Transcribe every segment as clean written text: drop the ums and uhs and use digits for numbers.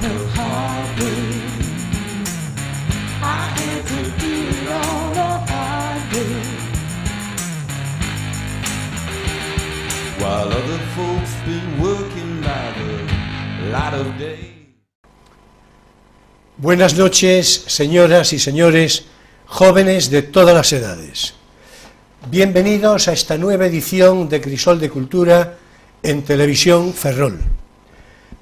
and heartbreak. I had to do it on a highway. While other folks been working by the light of day. Buenas noches, señoras y señores, jóvenes de todas las edades. Bienvenidos a esta nueva edición de Crisol de Cultura en Televisión Ferrol.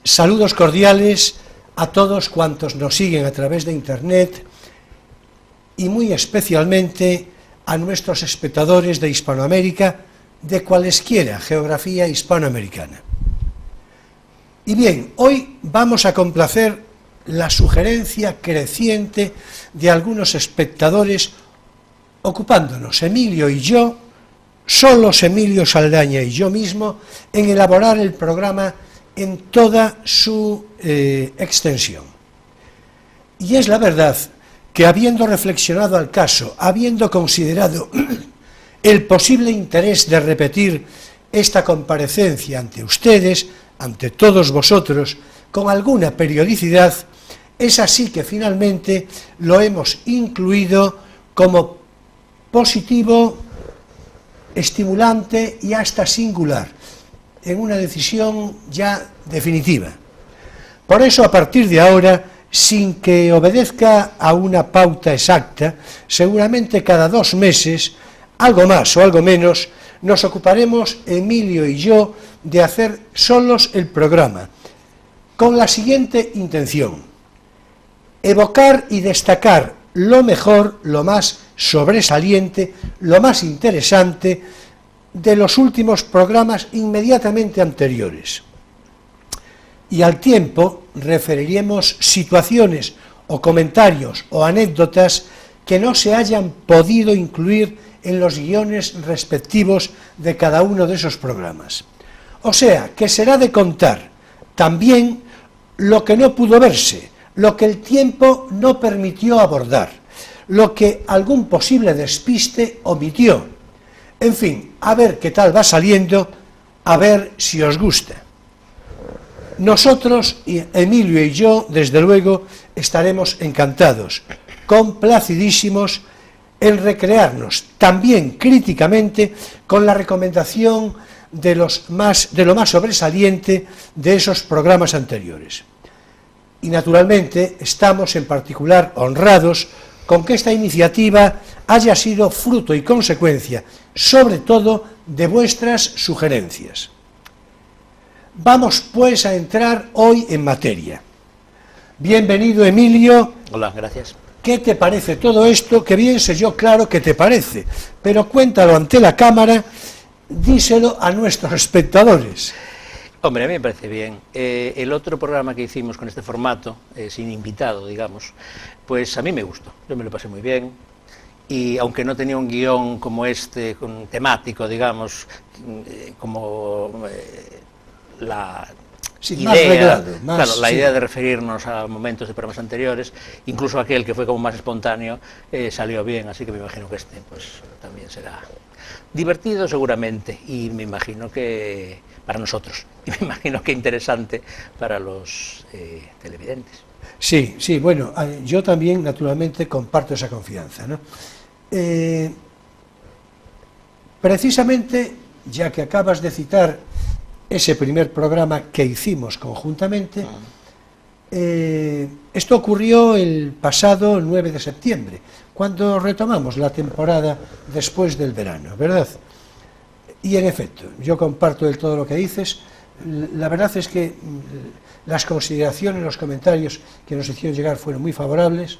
Saludos cordiales a todos cuantos nos siguen a través de Internet y muy especialmente a nuestros espectadores de Hispanoamérica de cualesquiera geografía hispanoamericana. Y bien, hoy vamos a complacer la sugerencia creciente de algunos espectadores ocupándonos, Emilio y yo, solos Emilio Saldaña y yo mismo, en elaborar el programa en toda su extensión. Y es la verdad que habiendo reflexionado al caso, habiendo considerado el posible interés de repetir esta comparecencia ante ustedes, ante todos vosotros, con alguna periodicidad, es así que finalmente lo hemos incluido como positivo, estimulante y hasta singular, en una decisión ya definitiva. Por eso, a partir de ahora, sin que obedezca a una pauta exacta, seguramente cada 2 meses, algo más o algo menos, nos ocuparemos, Emilio y yo, de hacer solos el programa, con la siguiente intención: evocar y destacar lo mejor, lo más sobresaliente, lo más interesante de los últimos programas inmediatamente anteriores. Y al tiempo referiremos situaciones o comentarios o anécdotas que no se hayan podido incluir en los guiones respectivos de cada uno de esos programas. O sea, que será de contar también lo que no pudo verse, lo que el tiempo no permitió abordar, lo que algún posible despiste omitió. En fin, a ver qué tal va saliendo, a ver si os gusta. Nosotros, Emilio y yo, desde luego, estaremos encantados, complacidísimos en recrearnos, también críticamente, con la recomendación de lo más sobresaliente de esos programas anteriores. Y naturalmente estamos en particular honrados con que esta iniciativa haya sido fruto y consecuencia, sobre todo, de vuestras sugerencias. Vamos pues a entrar hoy en materia. Bienvenido, Emilio. Hola, gracias. ¿Qué te parece todo esto? Que bien sé yo, claro, que te parece, pero cuéntalo ante la cámara, díselo a nuestros espectadores. Hombre, a mí me parece bien. El otro programa que hicimos con este formato, sin invitado, digamos, pues a mí me gustó. Yo me lo pasé muy bien. Y aunque no tenía un guión como este, con temático, digamos, como la idea, la idea de referirnos a momentos de programas anteriores, incluso aquel que fue como más espontáneo, salió bien. Así que me imagino que este, pues, también será divertido seguramente, y me imagino que para nosotros, y me imagino que interesante para los televidentes. Sí, sí, bueno, yo también naturalmente comparto esa confianza, ¿no? Precisamente, ya que acabas de citar ese primer programa que hicimos conjuntamente, esto ocurrió el pasado 9 de septiembre, cuando retomamos la temporada después del verano, ¿verdad? Y en efecto, yo comparto del todo lo que dices. La verdad es que las consideraciones, los comentarios que nos hicieron llegar fueron muy favorables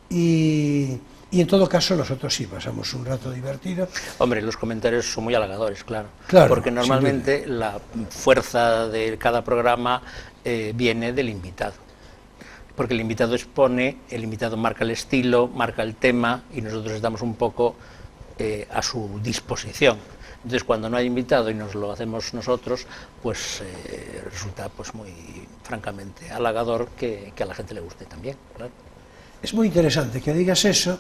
y en todo caso nosotros sí pasamos un rato divertido. Hombre, los comentarios son muy halagadores, claro, porque sí, normalmente la fuerza de cada programa viene del invitado, porque el invitado expone, el invitado marca el estilo, marca el tema, y nosotros estamos un poco a su disposición. Entonces, cuando no hay invitado y nos lo hacemos nosotros, pues resulta pues muy francamente halagador que a la gente le guste también, claro. Es muy interesante que digas eso,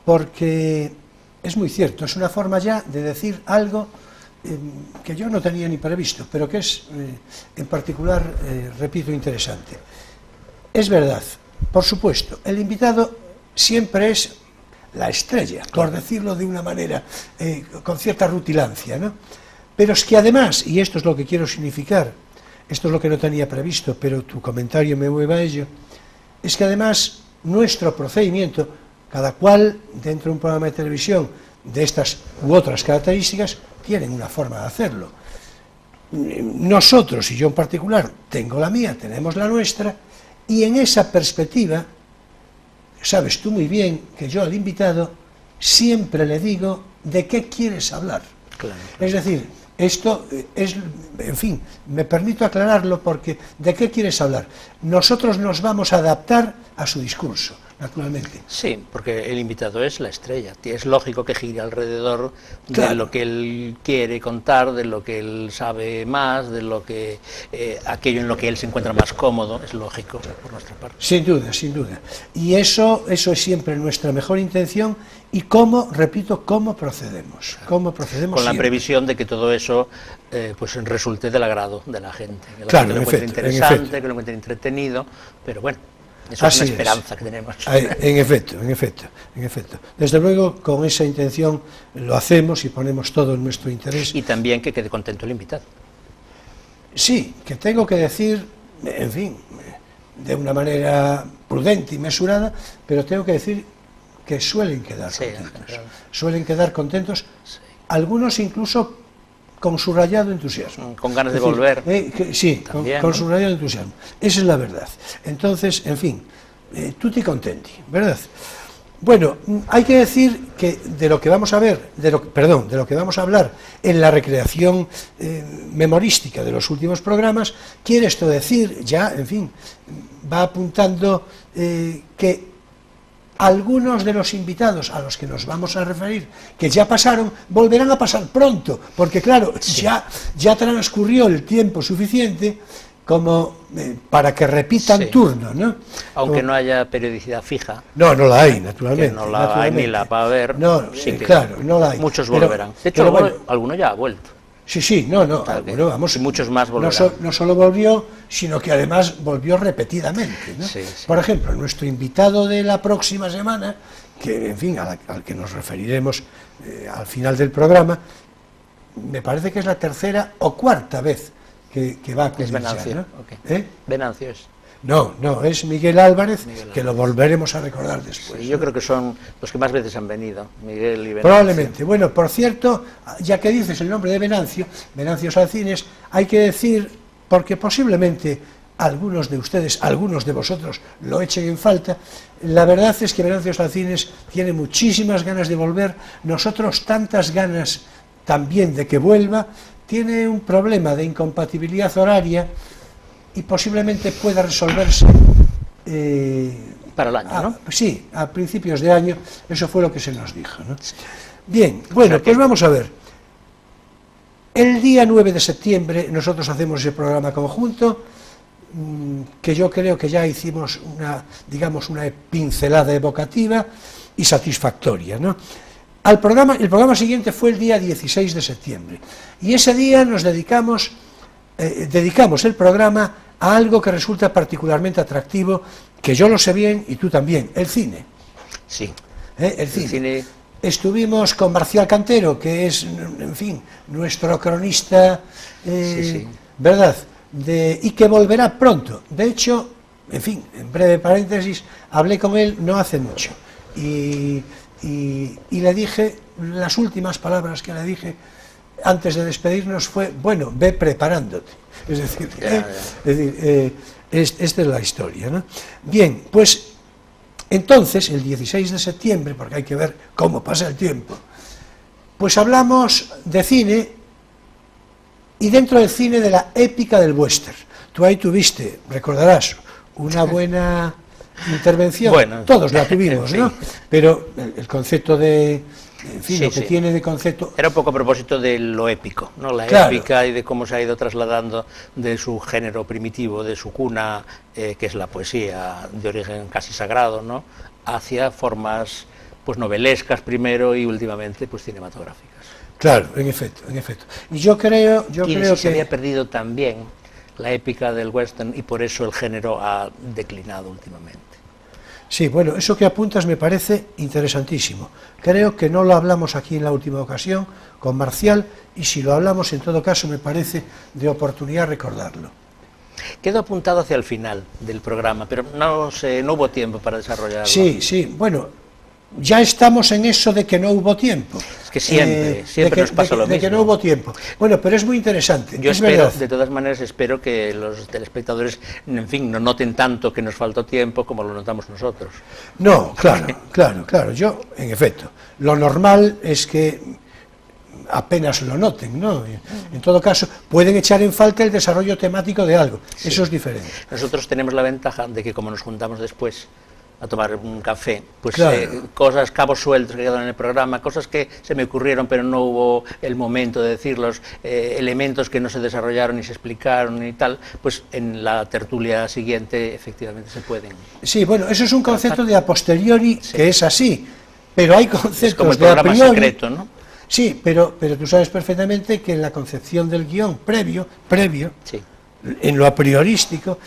porque es muy cierto, es una forma ya de decir algo que yo no tenía ni previsto, pero que es en particular, repito, interesante. Es verdad, por supuesto, el invitado siempre es la estrella, por decirlo de una manera con cierta rutilancia, ¿no? Pero es que además, y esto es lo que quiero significar, esto es lo que no tenía previsto, pero tu comentario me mueve a ello, es que además nuestro procedimiento, cada cual dentro de un programa de televisión de estas u otras características, tienen una forma de hacerlo. Nosotros, y yo en particular, tengo la mía, tenemos la nuestra, y en esa perspectiva, sabes tú muy bien que yo al invitado siempre le digo de qué quieres hablar. Claro. Es decir, esto es, en fin, me permito aclararlo porque ¿de qué quieres hablar? Nosotros nos vamos a adaptar a su discurso, naturalmente. Sí, porque el invitado es la estrella, es lógico que gire alrededor Claro. de lo que él quiere contar, de lo que él sabe más, de lo que aquello en lo que él se encuentra más cómodo, es lógico por nuestra parte. Sin duda, sin duda. Y eso es siempre nuestra mejor intención y cómo, repito, cómo procedemos. Cómo procedemos Con la siempre. previsión de que todo eso pues resulte del agrado de la gente, que la Claro, gente lo en encuentre efecto, en interesante, efecto. que lo encuentre entretenido, pero bueno, eso Así es una esperanza que tenemos. En efecto, en efecto, en efecto. Desde luego, con esa intención lo hacemos y ponemos todo en nuestro interés. Y también que quede contento el invitado. Sí, que tengo que decir, en fin, de una manera prudente y mesurada, pero tengo que decir que suelen quedar Sí, contentos. en general. Suelen quedar contentos, Sí. algunos incluso con subrayado entusiasmo. Con ganas de Es decir, volver. sí, También, con ¿no? subrayado entusiasmo. Esa es la verdad. Entonces, en fin, tutti contenti, ¿verdad? Bueno, hay que decir que de lo que vamos a ver, de lo que vamos a hablar en la recreación memorística de los últimos programas, quiere esto decir, ya, en fin, va apuntando que algunos de los invitados a los que nos vamos a referir, que ya pasaron, volverán a pasar pronto, porque claro, Sí. ya transcurrió el tiempo suficiente como para que repitan Sí. turno, ¿no? Aunque Como- no haya periodicidad fija, No, no la hay, naturalmente. que no la hay naturalmente. ni la va a haber, No, sí que claro, no la hay. muchos Pero- volverán. De hecho, pero alguno ya ha vuelto. Sí, no, Claro que- alguno, vamos. y muchos más no, volverán. no solo volvió, sino que además volvió repetidamente, ¿no? Sí, sí. Por ejemplo, nuestro invitado de la próxima semana, que en fin, al que nos referiremos al final del programa, me parece que es la tercera o cuarta vez que va a acudir Es ya, Venancio. ¿no? Ok. ¿Eh? Venancio es. No, es Miguel Álvarez, Miguel que lo volveremos a recordar después. Sí, yo ¿no? creo que son los que más veces han venido, Miguel y Venancio. Probablemente. Bueno, por cierto, ya que dices el nombre de Venancio Salcines, hay que decir, porque posiblemente algunos de ustedes, algunos de vosotros lo echen en falta, la verdad es que Venancio Salcines tiene muchísimas ganas de volver, nosotros tantas ganas también de que vuelva, tiene un problema de incompatibilidad horaria y posiblemente pueda resolverse Para el año, ¿no? sí, a principios de año, eso fue lo que se nos dijo, ¿no? Bien, bueno, O sea que- pues vamos a ver. El día 9 de septiembre nosotros hacemos ese programa conjunto, que yo creo que ya hicimos una pincelada evocativa y satisfactoria, ¿no? El programa siguiente fue el día 16 de septiembre, y ese día nos dedicamos el programa a algo que resulta particularmente atractivo, que yo lo sé bien y tú también, el cine. Sí. El cine. Estuvimos con Marcial Cantero, que es, en fin, nuestro cronista, Sí. ¿verdad? Y que volverá pronto. De hecho, en fin, en breve paréntesis, hablé con él no hace mucho. Y le dije, las últimas palabras que le dije antes de despedirnos fue, bueno, ve preparándote. Es decir, esta es la historia, ¿no? Bien, pues entonces, el 16 de septiembre, porque hay que ver cómo pasa el tiempo, pues hablamos de cine, y dentro del cine de la épica del western. Tú ahí tuviste, recordarás, una buena intervención, Bueno, todos la tuvimos, sí. ¿no? Pero el concepto en fin, Sí, lo que sí. tiene de concepto... Era un poco a propósito de lo épico, ¿no? La Claro. épica y de cómo se ha ido trasladando de su género primitivo, de su cuna, que es la poesía de origen casi sagrado, ¿no? Hacia formas pues novelescas primero y últimamente pues cinematográficas. Claro, en efecto. Y yo creo Y que... se había perdido también la épica del western, y por eso el género ha declinado últimamente. Sí, bueno, eso que apuntas me parece interesantísimo. Creo que no lo hablamos aquí en la última ocasión con Marcial, y si lo hablamos, en todo caso, me parece de oportunidad recordarlo. Quedó apuntado hacia el final del programa, pero no hubo tiempo para desarrollarlo. Sí, bueno, ya estamos en eso de que no hubo tiempo. Es que siempre nos pasa lo mismo. De que no hubo tiempo. Bueno, pero es muy interesante. Yo es espero, verdad. de todas maneras, espero que los telespectadores, en fin, no noten tanto que nos faltó tiempo como lo notamos nosotros. No, claro. Yo, en efecto, lo normal es que apenas lo noten, ¿no? En todo caso, pueden echar en falta el desarrollo temático de algo. Sí. Eso es diferente. Nosotros tenemos la ventaja de que, como nos juntamos después a tomar un café, pues claro. Cosas, cabos sueltos que quedaron en el programa, cosas que se me ocurrieron pero no hubo el momento de decirlos, elementos que no se desarrollaron ni se explicaron ni tal, pues en la tertulia siguiente efectivamente se pueden. Sí, bueno, eso es un concepto de a posteriori, sí, que es así, pero hay conceptos es como el de a programa priori, secreto, ¿no? Sí, pero tú sabes perfectamente que en la concepción del guión previo, sí, en lo a priorístico,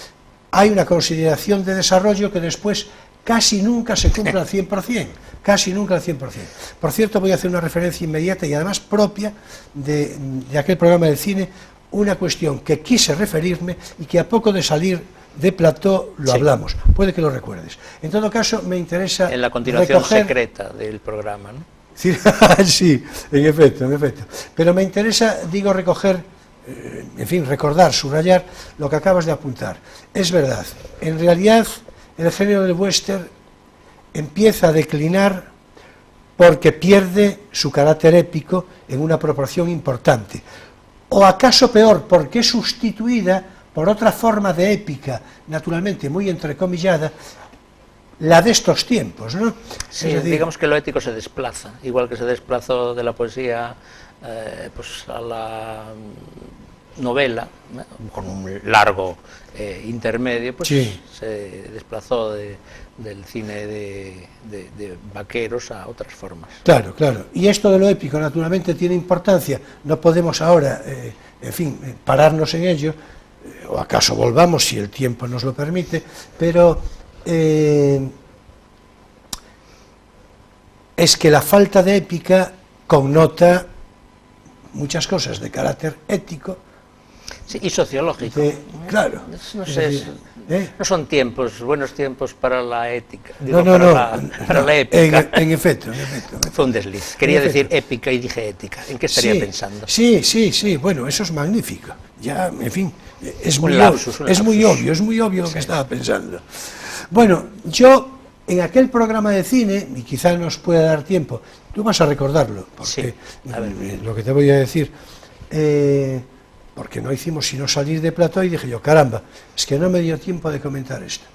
hay una consideración de desarrollo que después casi nunca se cumple al 100%, casi nunca al 100%. Por cierto, voy a hacer una referencia inmediata y además propia de aquel programa del cine, una cuestión que quise referirme y que a poco de salir de plató lo hablamos, puede que lo recuerdes. En todo caso, me interesa en la continuación secreta del programa, ¿no? Sí, en efecto. Pero me interesa, digo, recoger, en fin, recordar, subrayar lo que acabas de apuntar. Es verdad, en realidad el género del western empieza a declinar porque pierde su carácter épico en una proporción importante. O acaso peor, porque es sustituida por otra forma de épica, naturalmente muy entrecomillada, la de estos tiempos, ¿no? Sí, es decir, digamos que lo ético se desplaza, igual que se desplazó de la poesía pues a la novela, ¿no? Con un largo intermedio, pues sí, se desplazó del cine de vaqueros a otras formas. Claro. Y esto de lo épico, naturalmente, tiene importancia. No podemos ahora, en fin, pararnos en ello, o acaso volvamos si el tiempo nos lo permite, pero es que la falta de épica connota muchas cosas de carácter ético. Sí, y sociológico. Claro. No sé, no son buenos tiempos para la ética. Digo, para la épica. En efecto. Fue un desliz. Quería decir épica y dije ética. ¿En qué estaría pensando? Sí, bueno, eso es magnífico. Ya, en fin, es muy obvio lo que estaba pensando. Bueno, yo en aquel programa de cine, y quizás nos pueda dar tiempo, tú vas a recordarlo, porque lo que te voy a decir, porque no hicimos sino salir de plató y dije yo, caramba, es que no me dio tiempo de comentar esto.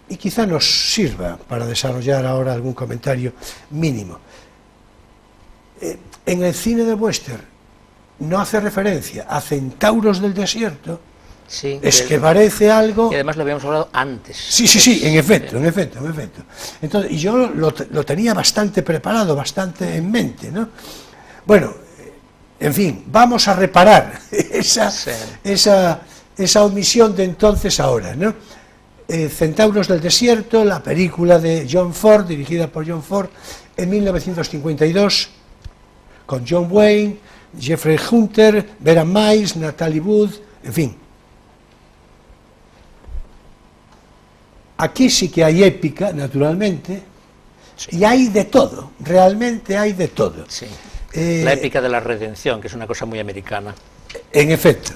Y quizá nos sirva para desarrollar ahora algún comentario mínimo. En el cine de western no hace referencia a centauros del desierto. Sí, es que parece algo... Y además lo habíamos hablado antes. Sí, en efecto. Entonces, y yo lo tenía bastante preparado, bastante en mente, ¿no? Bueno, en fin, vamos a reparar esa omisión de entonces ahora, ¿no? Centauros del desierto, la película de John Ford, dirigida por John Ford, en 1952, con John Wayne, Jeffrey Hunter, Vera Miles, Natalie Wood, en fin. Aquí sí que hay épica, naturalmente, y hay de todo, realmente hay de todo. Sí. La épica de la redención, que es una cosa muy americana. En efecto.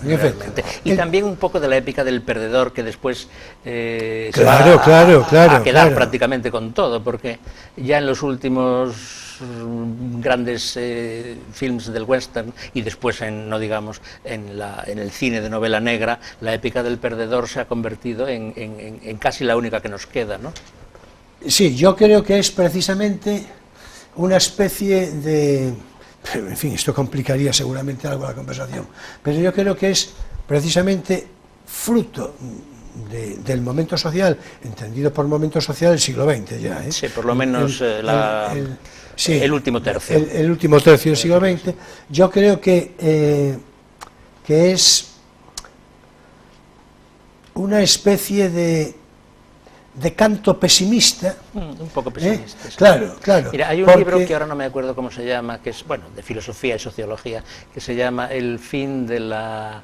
Y también un poco de la épica del perdedor, que después se va a quedar prácticamente con todo, porque ya en los últimos grandes films del western y después en el cine de novela negra, la épica del perdedor se ha convertido en casi la única que nos queda, ¿no? Sí, yo creo que es precisamente una especie de... En fin, esto complicaría seguramente algo la conversación, pero yo creo que es precisamente fruto del momento social, entendido por momento social del siglo XX ya, ¿eh? Sí, por lo menos el último tercio. El último tercio del siglo XX, yo creo que es una especie de canto pesimista. Un poco pesimista. Sí. Claro, claro. Mira, hay un libro que ahora no me acuerdo cómo se llama, que es, bueno, de filosofía y sociología, que se llama El fin de la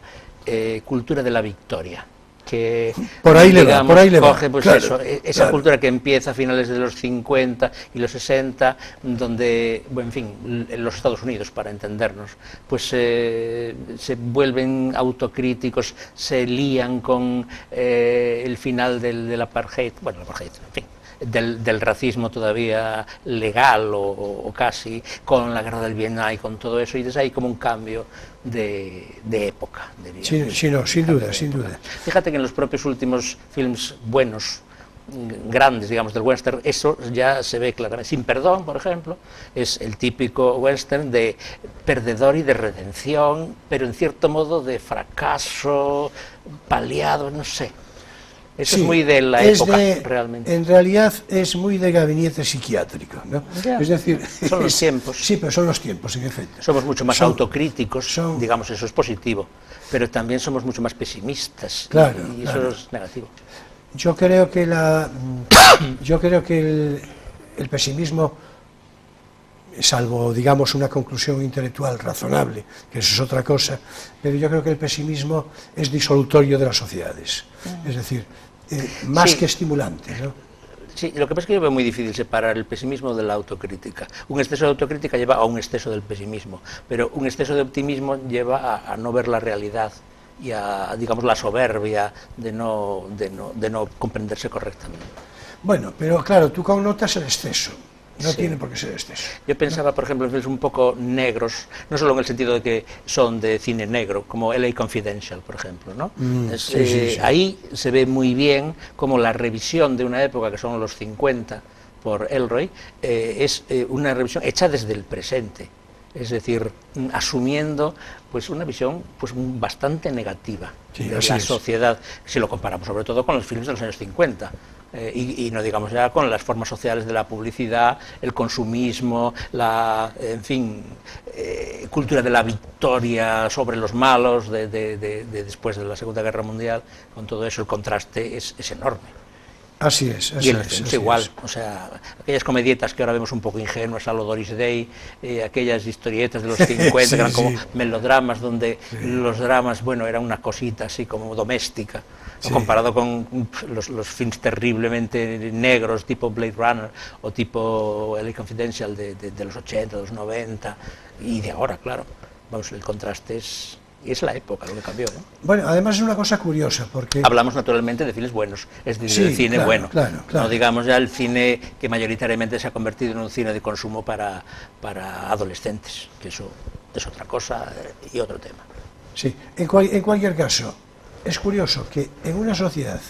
cultura de la victoria. Que, por ahí digamos, le va, coge, pues claro, eso, esa claro. cultura que empieza a finales de los 50 y los 60, donde, bueno, en fin, en los Estados Unidos, para entendernos, pues se vuelven autocríticos, se lían con el final del apartheid, bueno, el apartheid, en fin, del racismo todavía legal o casi, con la guerra del Vietnam y con todo eso, y desde ahí como un cambio de época. Sí, no, sin duda, sin duda. Fíjate que en los propios últimos films buenos, grandes, digamos, del western, eso ya se ve claramente. Sin perdón, por ejemplo, es el típico western de perdedor y de redención, pero en cierto modo de fracaso, paliado, no sé. Eso sí, es muy de la época, realmente. En realidad es muy de gabinete psiquiátrico, ¿no? Ya, es decir, son los tiempos. Sí, pero son los tiempos, en efecto. Somos mucho más autocríticos, digamos, eso es positivo, pero también somos mucho más pesimistas, claro, y eso claro. es negativo. Yo creo que el pesimismo, salvo, digamos, una conclusión intelectual razonable, que eso es otra cosa, pero yo creo que el pesimismo es disolutorio de las sociedades, es decir, más sí, que estimulante, ¿no? Sí, lo que pasa es que yo veo muy difícil separar el pesimismo de la autocrítica. Un exceso de autocrítica lleva a un exceso del pesimismo, pero un exceso de optimismo lleva a no ver la realidad y a, digamos, la soberbia de no comprenderse correctamente. Bueno, pero claro, tú connotas el exceso. No sí. tiene por qué ser exceso. Yo pensaba, por ejemplo, en filmes un poco negros, no solo en el sentido de que son de cine negro, como LA Confidential, por ejemplo, ¿no? Sí. Ahí se ve muy bien como la revisión de una época que son los 50 por Ellroy es una revisión hecha desde el presente, es decir, asumiendo pues una visión pues bastante negativa de la sociedad, si lo comparamos sobre todo con los filmes de los años 50. Y no digamos ya con las formas sociales de la publicidad, el consumismo, la, en fin, cultura de la victoria sobre los malos de después de la Segunda Guerra Mundial. Con todo eso el contraste es enorme. Así es, y en los films igual, o sea, aquellas comedietas que ahora vemos un poco ingenuas, a lo Doris Day, aquellas historietas de los 50 que eran como melodramas, donde los dramas, bueno, eran una cosita así como doméstica, comparado con los films terriblemente negros, tipo Blade Runner o tipo LA Confidential de los 80, de los 90 y de ahora, claro. Vamos, el contraste es la época lo que cambió, ¿no? Bueno, además es una cosa curiosa, porque... Hablamos naturalmente de cines buenos, es decir, del cine bueno, no digamos ya el cine que mayoritariamente se ha convertido en un cine de consumo para adolescentes, que eso es otra cosa y otro tema. Sí, en cualquier caso, es curioso que en una sociedad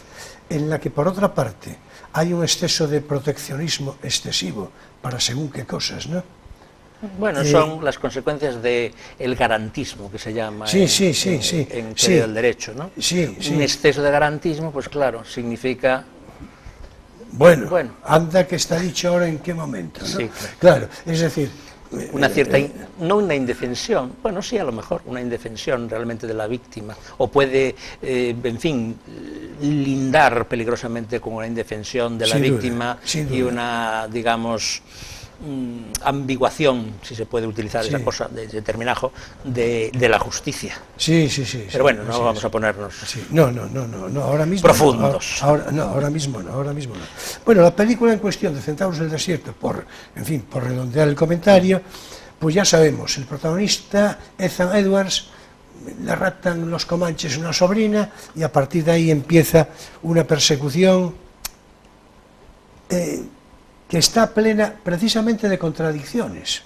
en la que por otra parte hay un exceso de proteccionismo excesivo para según qué cosas, ¿no? Bueno, son las consecuencias del garantismo, que se llama en teoría del derecho, ¿no? Un exceso de garantismo, pues claro, significa... Bueno, anda que está dicho ahora en qué momento, ¿no? Sí, claro, es decir... Una cierta, no una indefensión, bueno, sí, a lo mejor una indefensión realmente de la víctima, o puede, en fin, lindar peligrosamente con una indefensión de la víctima y una, digamos... ambiguación, si se puede utilizar esa cosa de terminajo, de la justicia. Pero bueno, no vamos a ponernos no, ahora mismo profundos. Ahora mismo no. Bueno, la película en cuestión de Centauros del Desierto, por redondear el comentario, pues ya sabemos, el protagonista, Ethan Edwards, le raptan los comanches una sobrina y a partir de ahí empieza una persecución que está plena precisamente de contradicciones,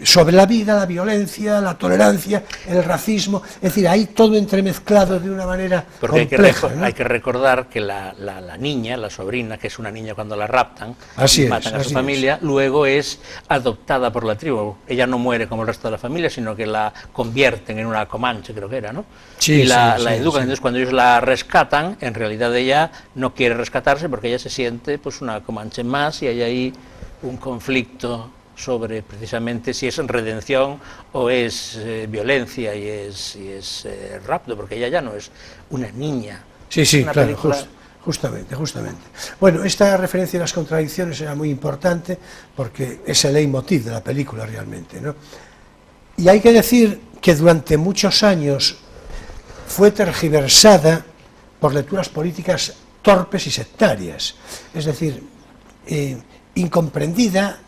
sobre la vida, la violencia, la tolerancia, el racismo, es decir, ahí todo entremezclado de una manera compleja, ¿no? Hay que recordar que la niña, la sobrina, que es una niña cuando la raptan y matan a su familia, luego es adoptada por la tribu. Ella no muere como el resto de la familia, sino que la convierten en una comanche, creo que era, ¿no? Y la educan. Entonces, cuando ellos la rescatan, en realidad ella no quiere rescatarse porque ella se siente pues una comanche más y hay ahí un conflicto sobre precisamente si es redención o es violencia y es rapto, porque ella ya no es una niña. Sí, sí, una claro, película... justamente. Bueno, esta referencia a las contradicciones era muy importante porque es el leitmotiv de la película realmente, ¿no? Y hay que decir que durante muchos años fue tergiversada por lecturas políticas torpes y sectarias, es decir, incomprendida,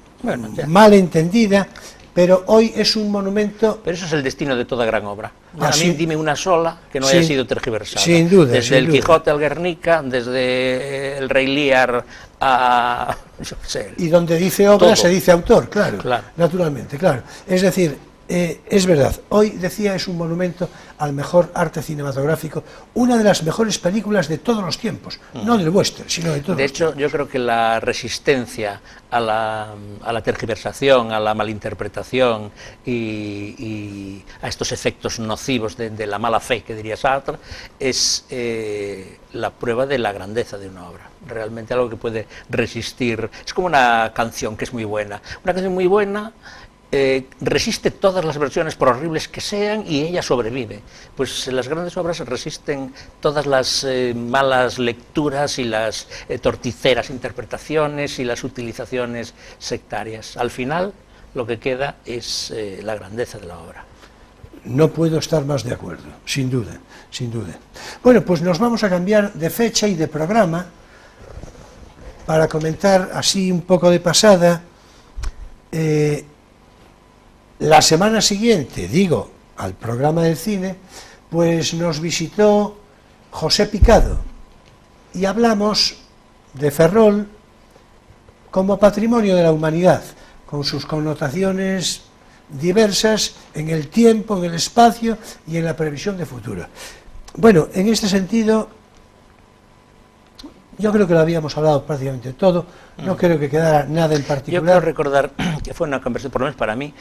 mal entendida, pero hoy es un monumento... Pero eso es el destino de toda gran obra. A sí. mí dime una sola que no haya sido tergiversada. Sin duda. Desde el Quijote al Guernica, desde el Rey Lear a... yo qué sé, y donde dice obra todo. Se dice autor, claro, Claro. Naturalmente, claro. Es decir, es verdad, hoy decía es un monumento al mejor arte cinematográfico, una de las mejores películas de todos los tiempos, no del western, sino de todos. De hecho, yo creo que la resistencia a la tergiversación, a la malinterpretación y a estos efectos nocivos de la mala fe, que diría Sartre, es la prueba de la grandeza de una obra. Realmente algo que puede resistir. Es como una canción que es muy buena. Una canción muy buena resiste todas las versiones, por horribles que sean, y ella sobrevive. Pues las grandes obras resisten todas las malas lecturas y las torticeras interpretaciones y las utilizaciones sectarias. Al final, lo que queda es la grandeza de la obra. No puedo estar más de acuerdo, sin duda, sin duda. Bueno, pues nos vamos a cambiar de fecha y de programa para comentar así un poco de pasada. La semana siguiente, digo, al programa del cine, pues nos visitó José Picado y hablamos de Ferrol como patrimonio de la humanidad, con sus connotaciones diversas en el tiempo, en el espacio y en la previsión de futuro. Bueno, en este sentido, yo creo que lo habíamos hablado prácticamente todo, no creo que quedara nada en particular. Yo quiero recordar que fue una conversación, por lo menos para mí,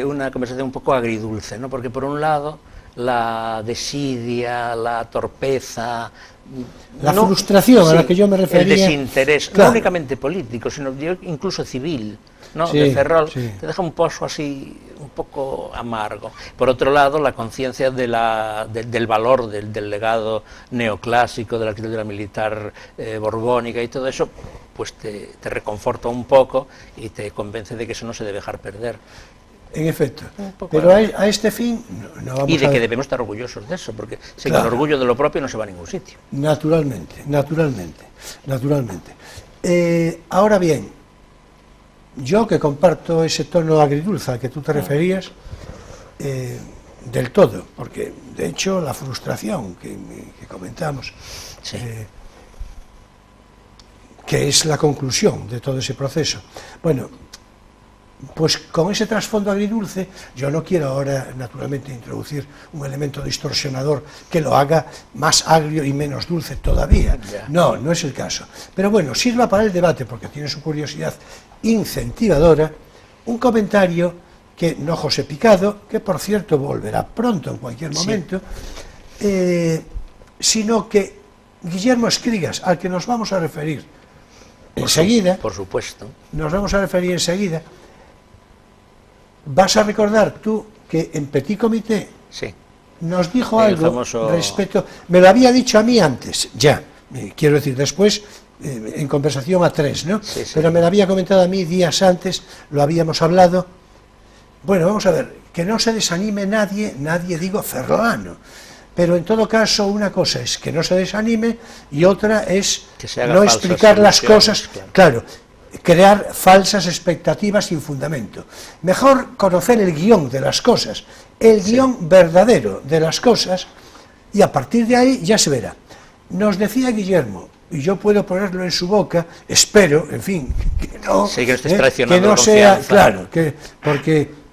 una conversación un poco agridulce, ¿no? Porque por un lado, la desidia, la torpeza... La frustración a la que yo me refería... El desinterés, claro. No únicamente político, sino incluso civil, ¿no? Sí, de Ferrol, sí. te deja un pozo así un poco amargo. Por otro lado, la conciencia del valor del legado neoclásico, de la arquitectura militar borbónica y todo eso, pues te reconforta un poco y te convence de que eso no se debe dejar perder. En efecto, pero a este fin no vamos y de a... que debemos estar orgullosos de eso, porque sin Claro. el orgullo de lo propio no se va a ningún sitio. Naturalmente. Ahora bien, yo que comparto ese tono agridulce al que tú te referías, del todo, porque de hecho la frustración que comentamos, Sí. que es la conclusión de todo ese proceso, bueno, pues con ese trasfondo agridulce, yo no quiero ahora, naturalmente, introducir un elemento distorsionador que lo haga más agrio y menos dulce todavía. Ya. No, no es el caso. Pero bueno, sirva para el debate, porque tiene su curiosidad incentivadora, un comentario que no José Picado, que por cierto volverá pronto, en cualquier momento, sino que Guillermo Escrigas, al que nos vamos a referir enseguida, Por supuesto. nos vamos a referir enseguida. Vas a recordar tú que en Petit Comité Sí. nos dijo El algo famoso... respecto, me lo había dicho a mí antes, ya, quiero decir, después en conversación a tres, ¿no? Sí, sí. Pero me lo había comentado a mí días antes, lo habíamos hablado. Bueno, vamos a ver, que no se desanime nadie digo ferrolano, pero en todo caso una cosa es que no se desanime y otra es Que se haga no falsas explicar las ilusiones, cosas, claro. crear falsas expectativas sin fundamento. Mejor conocer el guión de las cosas, el guión verdadero de las cosas, y a partir de ahí ya se verá. Nos decía Guillermo, y yo puedo ponerlo en su boca, espero, en fin, que no, Sí, que no estés traicionando que no la sea, confianza. claro,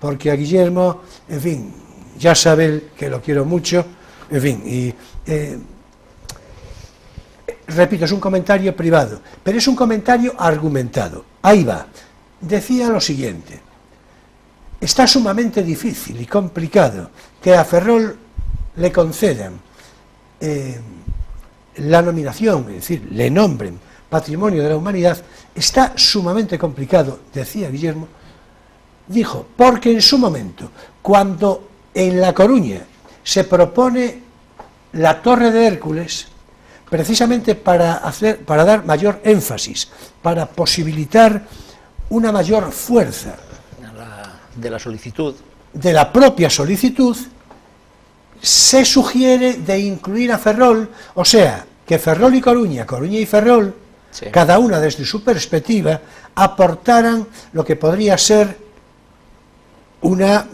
porque a Guillermo, en fin, ya sabe él que lo quiero mucho, en fin, y repito, es un comentario privado, pero es un comentario argumentado. Ahí va. Decía lo siguiente: está sumamente difícil y complicado que a Ferrol le concedan la nominación, es decir, le nombren Patrimonio de la Humanidad. Está sumamente complicado, decía Guillermo, Dijo, porque en su momento, cuando en La Coruña se propone la Torre de Hércules, precisamente para dar mayor énfasis, para posibilitar una mayor fuerza de la solicitud, de la propia solicitud, se sugiere de incluir a Ferrol, o sea, que Ferrol y Coruña, Coruña y Ferrol, sí, cada una desde su perspectiva, aportaran lo que podría ser una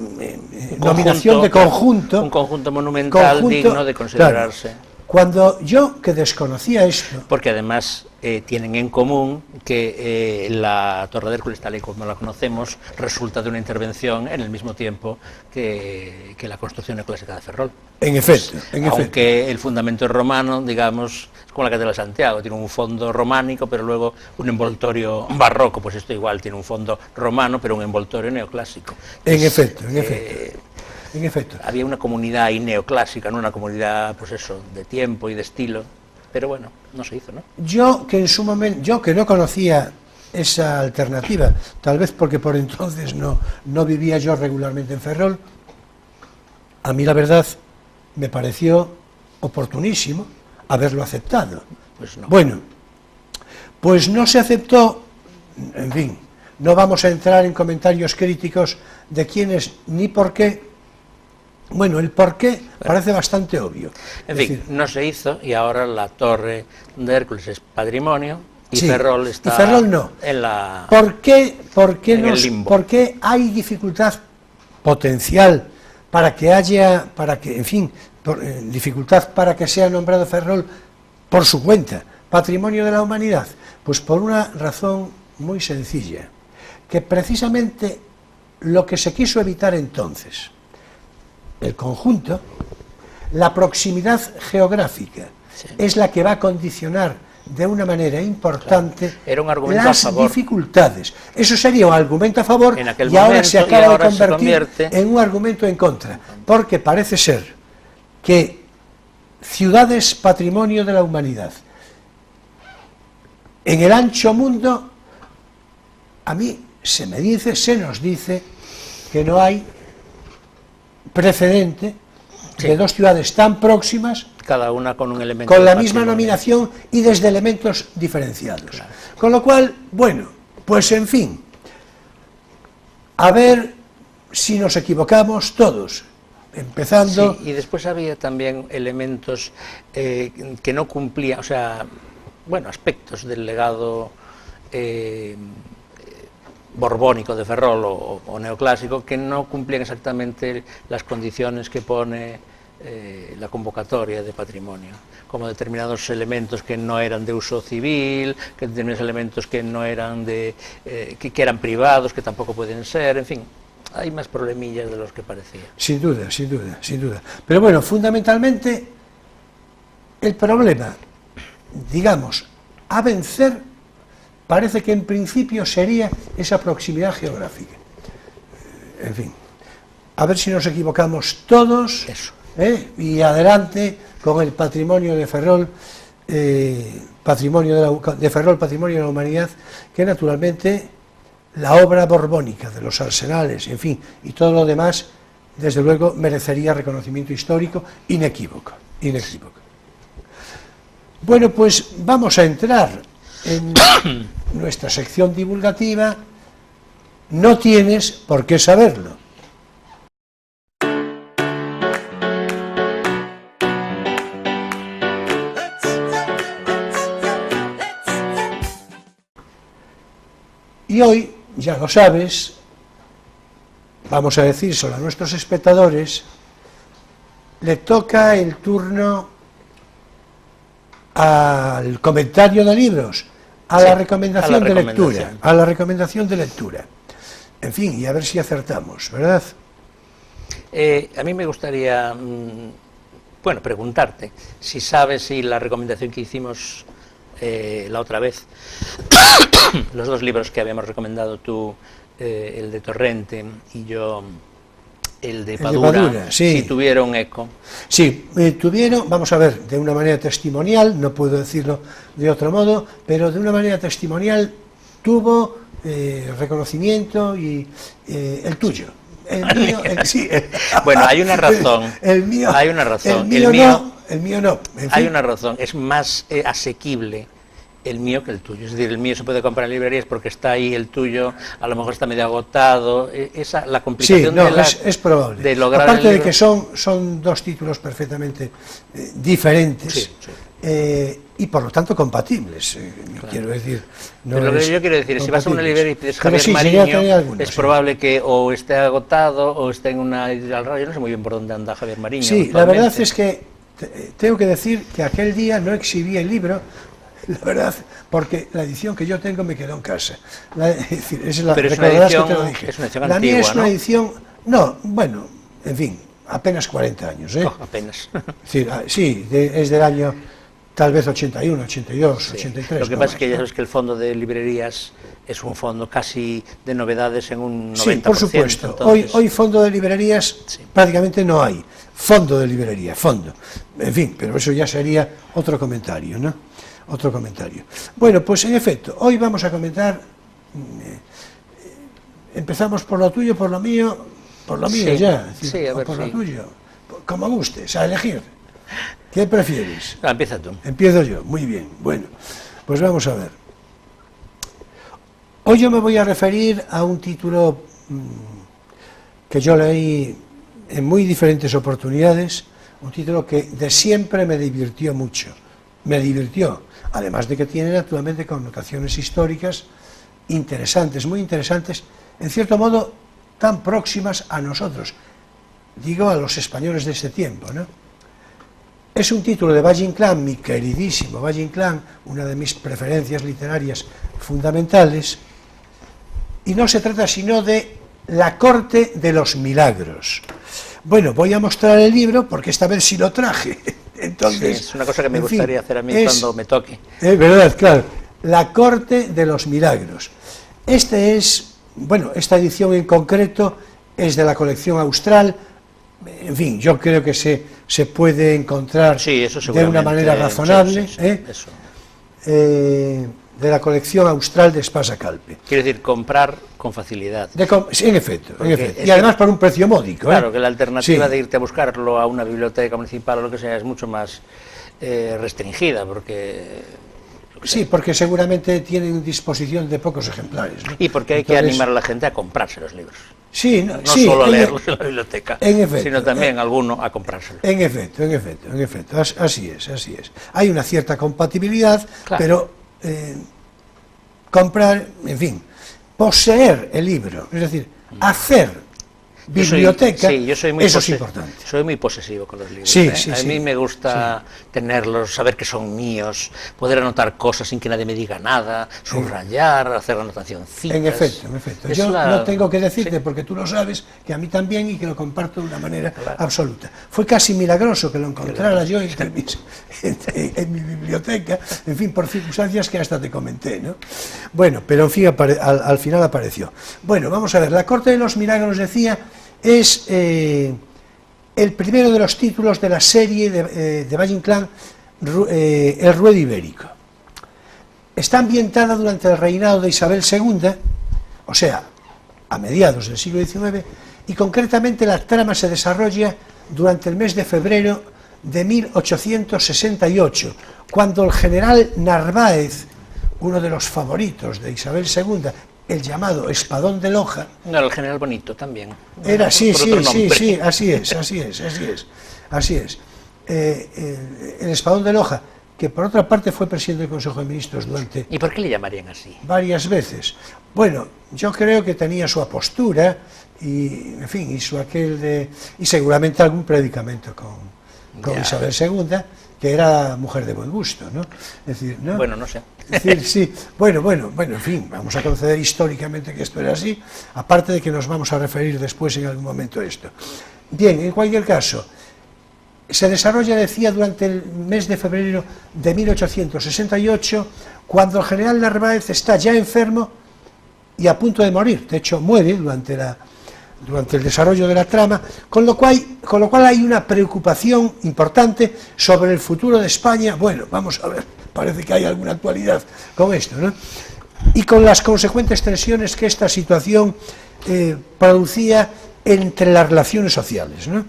nominación de conjunto. Un conjunto monumental digno de considerarse. Claro, cuando yo, que desconocía esto... Porque además tienen en común que la Torre de Hércules, tal y como la conocemos, resulta de una intervención en el mismo tiempo que la construcción neoclásica de Ferrol. En efecto, Aunque el fundamento es romano, digamos, es como la Catedral de Santiago, tiene un fondo románico, pero luego un envoltorio barroco, pues esto igual, tiene un fondo romano, pero un envoltorio neoclásico. En efecto. Había una comunidad ahí neoclásica, no una comunidad, pues eso, de tiempo y de estilo, pero bueno, no se hizo, ¿no? Yo que en su momento, yo que no conocía esa alternativa, tal vez porque por entonces no vivía yo regularmente en Ferrol, a mí la verdad me pareció oportunísimo haberlo aceptado. Pues no. Bueno, pues no se aceptó, en fin, no vamos a entrar en comentarios críticos de quién es ni por qué. Bueno, el porqué parece bastante obvio. En fin, no se hizo y ahora la Torre de Hércules es patrimonio y sí, Ferrol está y Ferrol no. En la... ¿Por qué el limbo? ¿Por qué hay dificultad potencial para que haya, en fin, dificultad para que sea nombrado Ferrol por su cuenta, patrimonio de la humanidad? Pues por una razón muy sencilla, que precisamente lo que se quiso evitar entonces, el conjunto, la proximidad geográfica, sí, es la que va a condicionar de una manera importante, claro, era un argumento las a favor. Dificultades. Eso sería un argumento a favor en aquel y ahora momento, se acaba de se convertir en un argumento en contra, porque parece ser que ciudades patrimonio de la humanidad en el ancho mundo, a mí se nos dice que no hay precedente, sí, de dos ciudades tan próximas, cada una con un elemento con la misma nominación y desde elementos diferenciados. Claro. Con lo cual, bueno, pues en fin, a ver si nos equivocamos todos, empezando... Sí, y después había también elementos que no cumplían, o sea, bueno, aspectos del legado borbónico de Ferrol o neoclásico que no cumplían exactamente las condiciones que pone la convocatoria de patrimonio, como determinados elementos que no eran de uso civil, que determinados elementos que no eran que eran privados, que tampoco pueden ser, en fin, hay más problemillas de los que parecía. Sin duda. Pero bueno, fundamentalmente el problema, digamos, a vencer parece que en principio sería esa proximidad geográfica. En fin, a ver si nos equivocamos todos. Eso. Y adelante con el patrimonio de Ferrol, patrimonio de la humanidad, que naturalmente la obra borbónica de los arsenales, en fin, y todo lo demás, desde luego merecería reconocimiento histórico inequívoco. Bueno, pues vamos a entrar en nuestra sección divulgativa. No tienes por qué saberlo. Y hoy, ya lo sabes, vamos a decírselo a nuestros espectadores, le toca el turno al comentario de libros, a la recomendación de lectura, En fin, y a ver si acertamos, ¿verdad? A mí me gustaría, bueno, preguntarte si sabes si la recomendación que hicimos la otra vez, los dos libros que habíamos recomendado tú, el de Torrente y yo, el de Padura, sí, si tuvieron eco. Sí, tuvieron, vamos a ver, de una manera testimonial, no puedo decirlo de otro modo, pero de una manera testimonial tuvo reconocimiento y el tuyo. El mío, sí. Bueno, hay una razón. El mío, hay una razón. El mío no. En fin. Hay una razón. Es más asequible el mío que el tuyo. Es decir, el mío se puede comprar en librerías porque está ahí, el tuyo a lo mejor está medio agotado. La complicación es probable. De lograr aparte de que son dos títulos perfectamente diferentes. Sí, sí. Y por lo tanto compatibles, claro. Quiero decir. No pero lo que yo quiero decir es, si vas a una librería y pides Javier Mariño, es probable que o esté agotado o esté en una editorial rara. Yo no sé muy bien por dónde anda Javier Mariño. Sí, la verdad es que tengo que decir que aquel día no exhibí el libro, la verdad, porque la edición que yo tengo me quedó en casa. Pero es una edición, es una edición la antigua, mía es una ¿no? edición, no, bueno, en fin, apenas 40 años. Oh, apenas. Sí, es del año tal vez 81, 82, sí. 83. Lo que pasa es que ya sabes que el fondo de librerías es un fondo casi de novedades en un 90%. Sí, por supuesto. Entonces... Hoy fondo de librerías prácticamente no hay. Fondo de librería, fondo. En fin, pero eso ya sería otro comentario, ¿no? Otro comentario. Bueno, pues en efecto, hoy vamos a comentar, empezamos por lo tuyo, por lo mío sí, ya. Decir, sí, a ver, por sí. lo tuyo, como gustes, a elegir. ¿Qué prefieres? Empieza tú. Empiezo yo, muy bien. Bueno, pues vamos a ver. Hoy yo me voy a referir a un título que yo leí en muy diferentes oportunidades, un título que de siempre me divirtió mucho. Me divirtió, además de que tiene naturalmente connotaciones históricas interesantes, muy interesantes, en cierto modo tan próximas a nosotros, digo a los españoles de este tiempo, ¿no? Es un título de Valle Inclán, mi queridísimo Valle Inclán, una de mis preferencias literarias fundamentales, y no se trata sino de La corte de los milagros. Bueno, voy a mostrar el libro porque esta vez sí lo traje. Entonces, sí, es una cosa que me gustaría hacer a mí cuando me toque. Es verdad, claro. La corte de los milagros. Esta edición en concreto es de la colección Austral. En fin, yo creo que se puede encontrar de una manera razonable. Eso. De la colección Austral de Espasa Calpe. Quiere decir, comprar con facilidad. En efecto. Y además por un precio módico. Claro, que la alternativa de irte a buscarlo a una biblioteca municipal o lo que sea es mucho más restringida, porque... Sí, porque seguramente tienen disposición de pocos ejemplares, ¿no? Y porque hay que animar a la gente a comprarse los libros. Sí, no solo a leerlos en la biblioteca, sino también alguno a comprárselo. En efecto, así es. Hay una cierta compatibilidad, claro. Pero comprar, en fin, poseer el libro, es decir, hacer biblioteca, eso es importante. Soy muy posesivo con los libros. Sí, a mí me gusta tenerlos, saber que son míos, poder anotar cosas sin que nadie me diga nada, subrayar, hacer anotacioncitas. En efecto. Yo no tengo que decirte, porque tú lo sabes, que a mí también y que lo comparto de una manera absoluta. Fue casi milagroso que lo encontrara yo en mi biblioteca, en fin, por circunstancias que hasta te comenté, ¿no? Bueno, pero en fin, al final apareció. Bueno, vamos a ver, La corte de los milagros, decía, es el primero de los títulos de la serie de Valle Inclán, El ruedo ibérico. Está ambientada durante el reinado de Isabel II, o sea, a mediados del siglo XIX, y concretamente la trama se desarrolla durante el mes de febrero de 1868, cuando el general Narváez, uno de los favoritos de Isabel II, el llamado Espadón de Loja... No, el general Bonito también. Era, sí, así es. El Espadón de Loja, que por otra parte fue presidente del Consejo de Ministros durante... ¿Y por qué le llamarían así? Varias veces. Bueno, yo creo que tenía su apostura y, en fin, y seguramente algún predicamento con Isabel II, que era mujer de buen gusto, ¿no? Es decir, ¿no? Bueno, no sé. Es decir, sí, bueno, en fin, vamos a conceder históricamente que esto era así, aparte de que nos vamos a referir después en algún momento a esto. Bien, en cualquier caso, se desarrolla, decía, durante el mes de febrero de 1868, cuando el general Narváez está ya enfermo y a punto de morir, de hecho muere durante el desarrollo de la trama, con lo cual hay una preocupación importante sobre el futuro de España. Bueno, vamos a ver, parece que hay alguna actualidad con esto, ¿no? y con las consecuentes tensiones que esta situación producía entre las relaciones sociales, ¿no?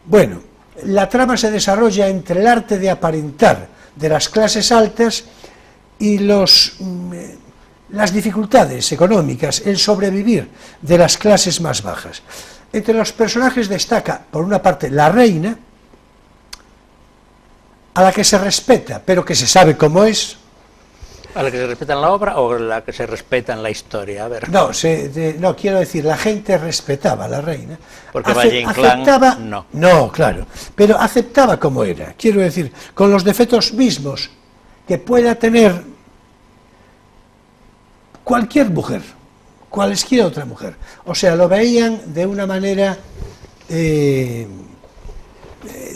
Bueno, la trama se desarrolla entre el arte de aparentar de las clases altas y las dificultades económicas, el sobrevivir de las clases más bajas. Entre los personajes destaca, por una parte, la reina, a la que se respeta, pero que se sabe cómo es. ¿A la que se respeta en la obra o la que se respeta en la historia? A ver. No, no, quiero decir, la gente respetaba a la reina. Porque Valle Inclán, aceptaba, no. No, claro, pero aceptaba como era. Quiero decir, con los defectos mismos que pueda tener cualquier mujer, cualquier otra mujer. O sea, lo veían de una manera,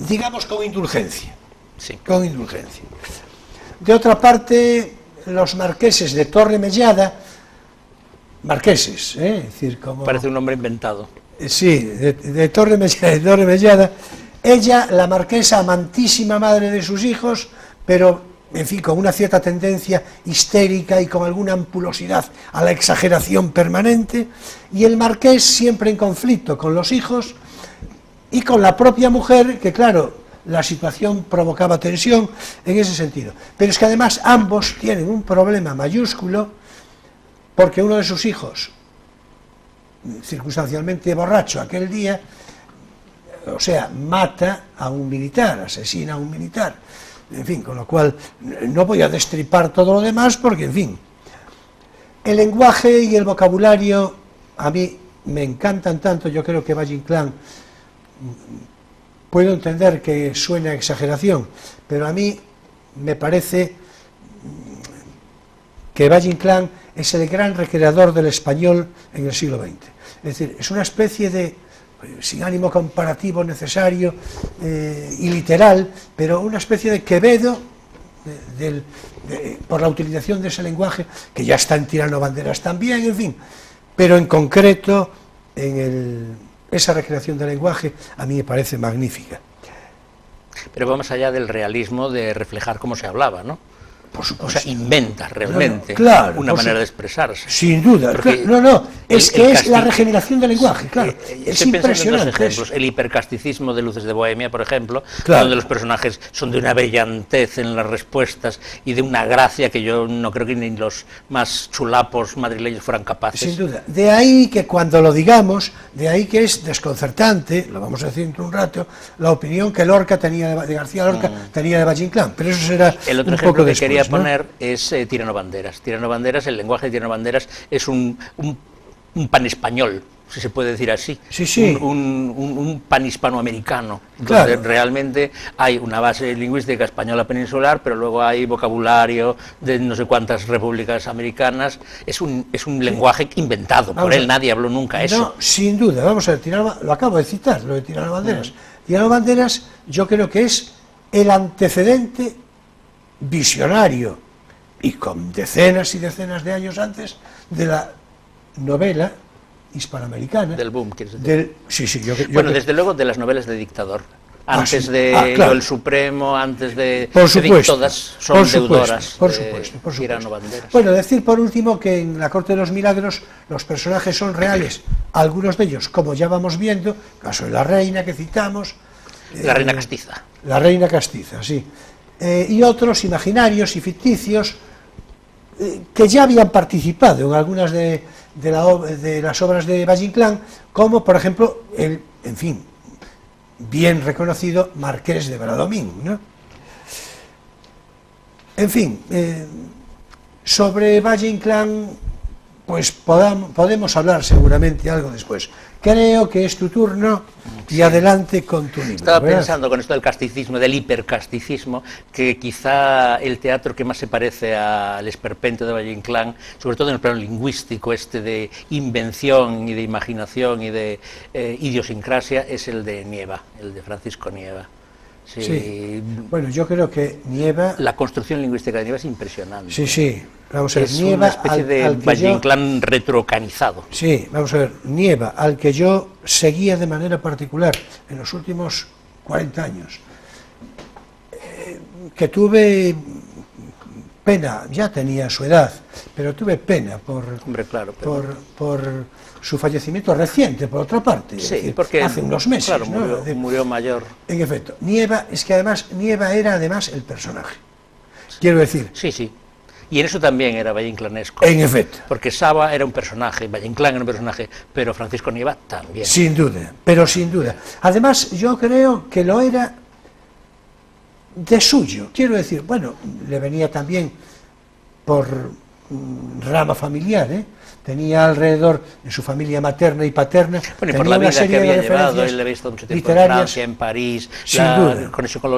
digamos, con indulgencia. Sí. Con indulgencia. De otra parte, los marqueses de Torremellada, marqueses, es decir, como... Parece un nombre inventado. Sí, de Torremellada, ella, la marquesa, amantísima madre de sus hijos, pero, en fin, con una cierta tendencia histérica y con alguna ampulosidad a la exageración permanente, y el marqués siempre en conflicto con los hijos y con la propia mujer, que claro, la situación provocaba tensión en ese sentido. Pero es que además ambos tienen un problema mayúsculo, porque uno de sus hijos, circunstancialmente borracho aquel día, o sea, mata a un militar, asesina a un militar, en fin, con lo cual no voy a destripar todo lo demás porque, en fin, el lenguaje y el vocabulario a mí me encantan tanto. Yo creo que Valle Inclán, puedo entender que suena a exageración, pero a mí me parece que Valle Inclán es el gran recreador del español en el siglo XX. Es decir, es una especie de, sin ánimo comparativo necesario y literal, pero una especie de Quevedo por la utilización de ese lenguaje, que ya está en Tirano Banderas también, en fin, pero en concreto esa recreación del lenguaje a mí me parece magnífica. Pero va más allá del realismo de reflejar cómo se hablaba, ¿no? Por supuesto. O sea, inventa realmente una manera de expresarse. Sin duda. Es la regeneración del lenguaje, claro. Es impresionante. En dos ejemplos. El hipercasticismo de Luces de Bohemia, por ejemplo, claro, donde los personajes son de una brillantez en las respuestas y de una gracia que yo no creo que ni los más chulapos madrileños fueran capaces. Sin duda. De ahí que cuando lo digamos, de ahí que es desconcertante, lo vamos a decir dentro de un rato, la opinión que Lorca tenía de García Lorca tenía de Valle Inclán. Pero eso será el otro un ejemplo poco que después, quería ¿no? poner es Tirano Banderas. Tirano Banderas, el lenguaje de Tirano Banderas es un pan español, si se puede decir así. Sí, sí. Un pan hispanoamericano, claro, donde realmente hay una base lingüística española peninsular, pero luego hay vocabulario de no sé cuántas repúblicas americanas. Es un lenguaje inventado, por él nadie habló nunca eso. No, sin duda. Vamos a ver, lo acabo de citar, lo de Tirano Banderas. Tirano Banderas yo creo que es el antecedente visionario y con decenas y decenas de años antes de la novela hispanoamericana. Del boom, quieres decir. Sí, bueno, desde luego de las novelas de dictador. Antes de claro, El Supremo, antes de... Por supuesto, todas son deudoras. Por supuesto. Tirano Banderas. Bueno, decir por último que en La Corte de los Milagros los personajes son reales, algunos de ellos, como ya vamos viendo, caso de la reina que citamos. La reina castiza. La reina castiza, sí. Y otros imaginarios y ficticios que ya habían participado en algunas de las obras de Valle Inclán, como por ejemplo el, en fin, bien reconocido Marqués de Bradomín, ¿no? En fin, sobre Valle Inclán pues podemos hablar seguramente algo después. Creo que es tu turno y adelante con tu libro. Estaba pensando con esto del casticismo, del hipercasticismo, que quizá el teatro que más se parece al esperpento de Valle Inclán, sobre todo en el plano lingüístico, de invención y de imaginación y de idiosincrasia, es el de Nieva, el de Francisco Nieva. Sí. Bueno, yo creo que Nieva... La construcción lingüística de Nieva es impresionante. Sí. Vamos a ver, es Nieva, una especie de Valle Inclán retrocanizado. Sí, vamos a ver, Nieva, al que yo seguía de manera particular en los últimos 40 años, que tuve pena, ya tenía su edad, pero tuve pena Hombre, claro, pero... por su fallecimiento reciente, por otra parte, Sí, decir, porque hace unos meses, claro, ¿no? murió mayor. En efecto, Nieva, es que además Nieva era además el personaje. Quiero decir, Sí, sí. Y en eso también era Valle Inclanesco. en efecto, Porque Saba era un personaje, Valle Inclán era un personaje, pero Francisco Nieva también. sin duda, pero sin duda. Además, yo creo que lo era de suyo. Quiero decir, bueno, le venía también por rama familiar, ¿eh? Tenía alrededor de su familia materna y paterna, Bueno, y tenía por la una vida que serie de había llevado, referencias él había estado mucho tiempo en literarias. Francia, en París, Sin duda. con eso, con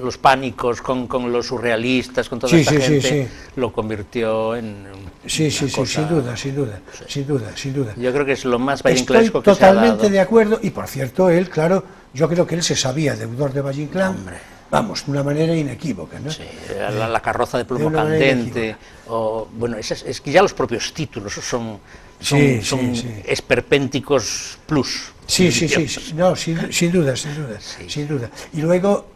los pánicos, con los surrealistas, con toda Sí, esta sí, sí, gente, sí. lo convirtió en Sí, una sí, sí, cosa- sin duda, sin duda, sin duda, sin duda. Yo creo que es lo más Valle Estoy Inclanesco que se ha totalmente dado. de acuerdo, y por cierto, él, claro, yo creo que él se sabía deudor de Valle Inclán, Hombre. vamos, de una manera inequívoca, ¿no? Sí, la carroza de plomo de una manera candente, o, bueno, es que ya los propios títulos son Sí, son sí, sí. esperpénticos plus. Sí, sí, sí, Diríamos. sí, no, sin duda, sin duda, Sí. sin duda. Y luego,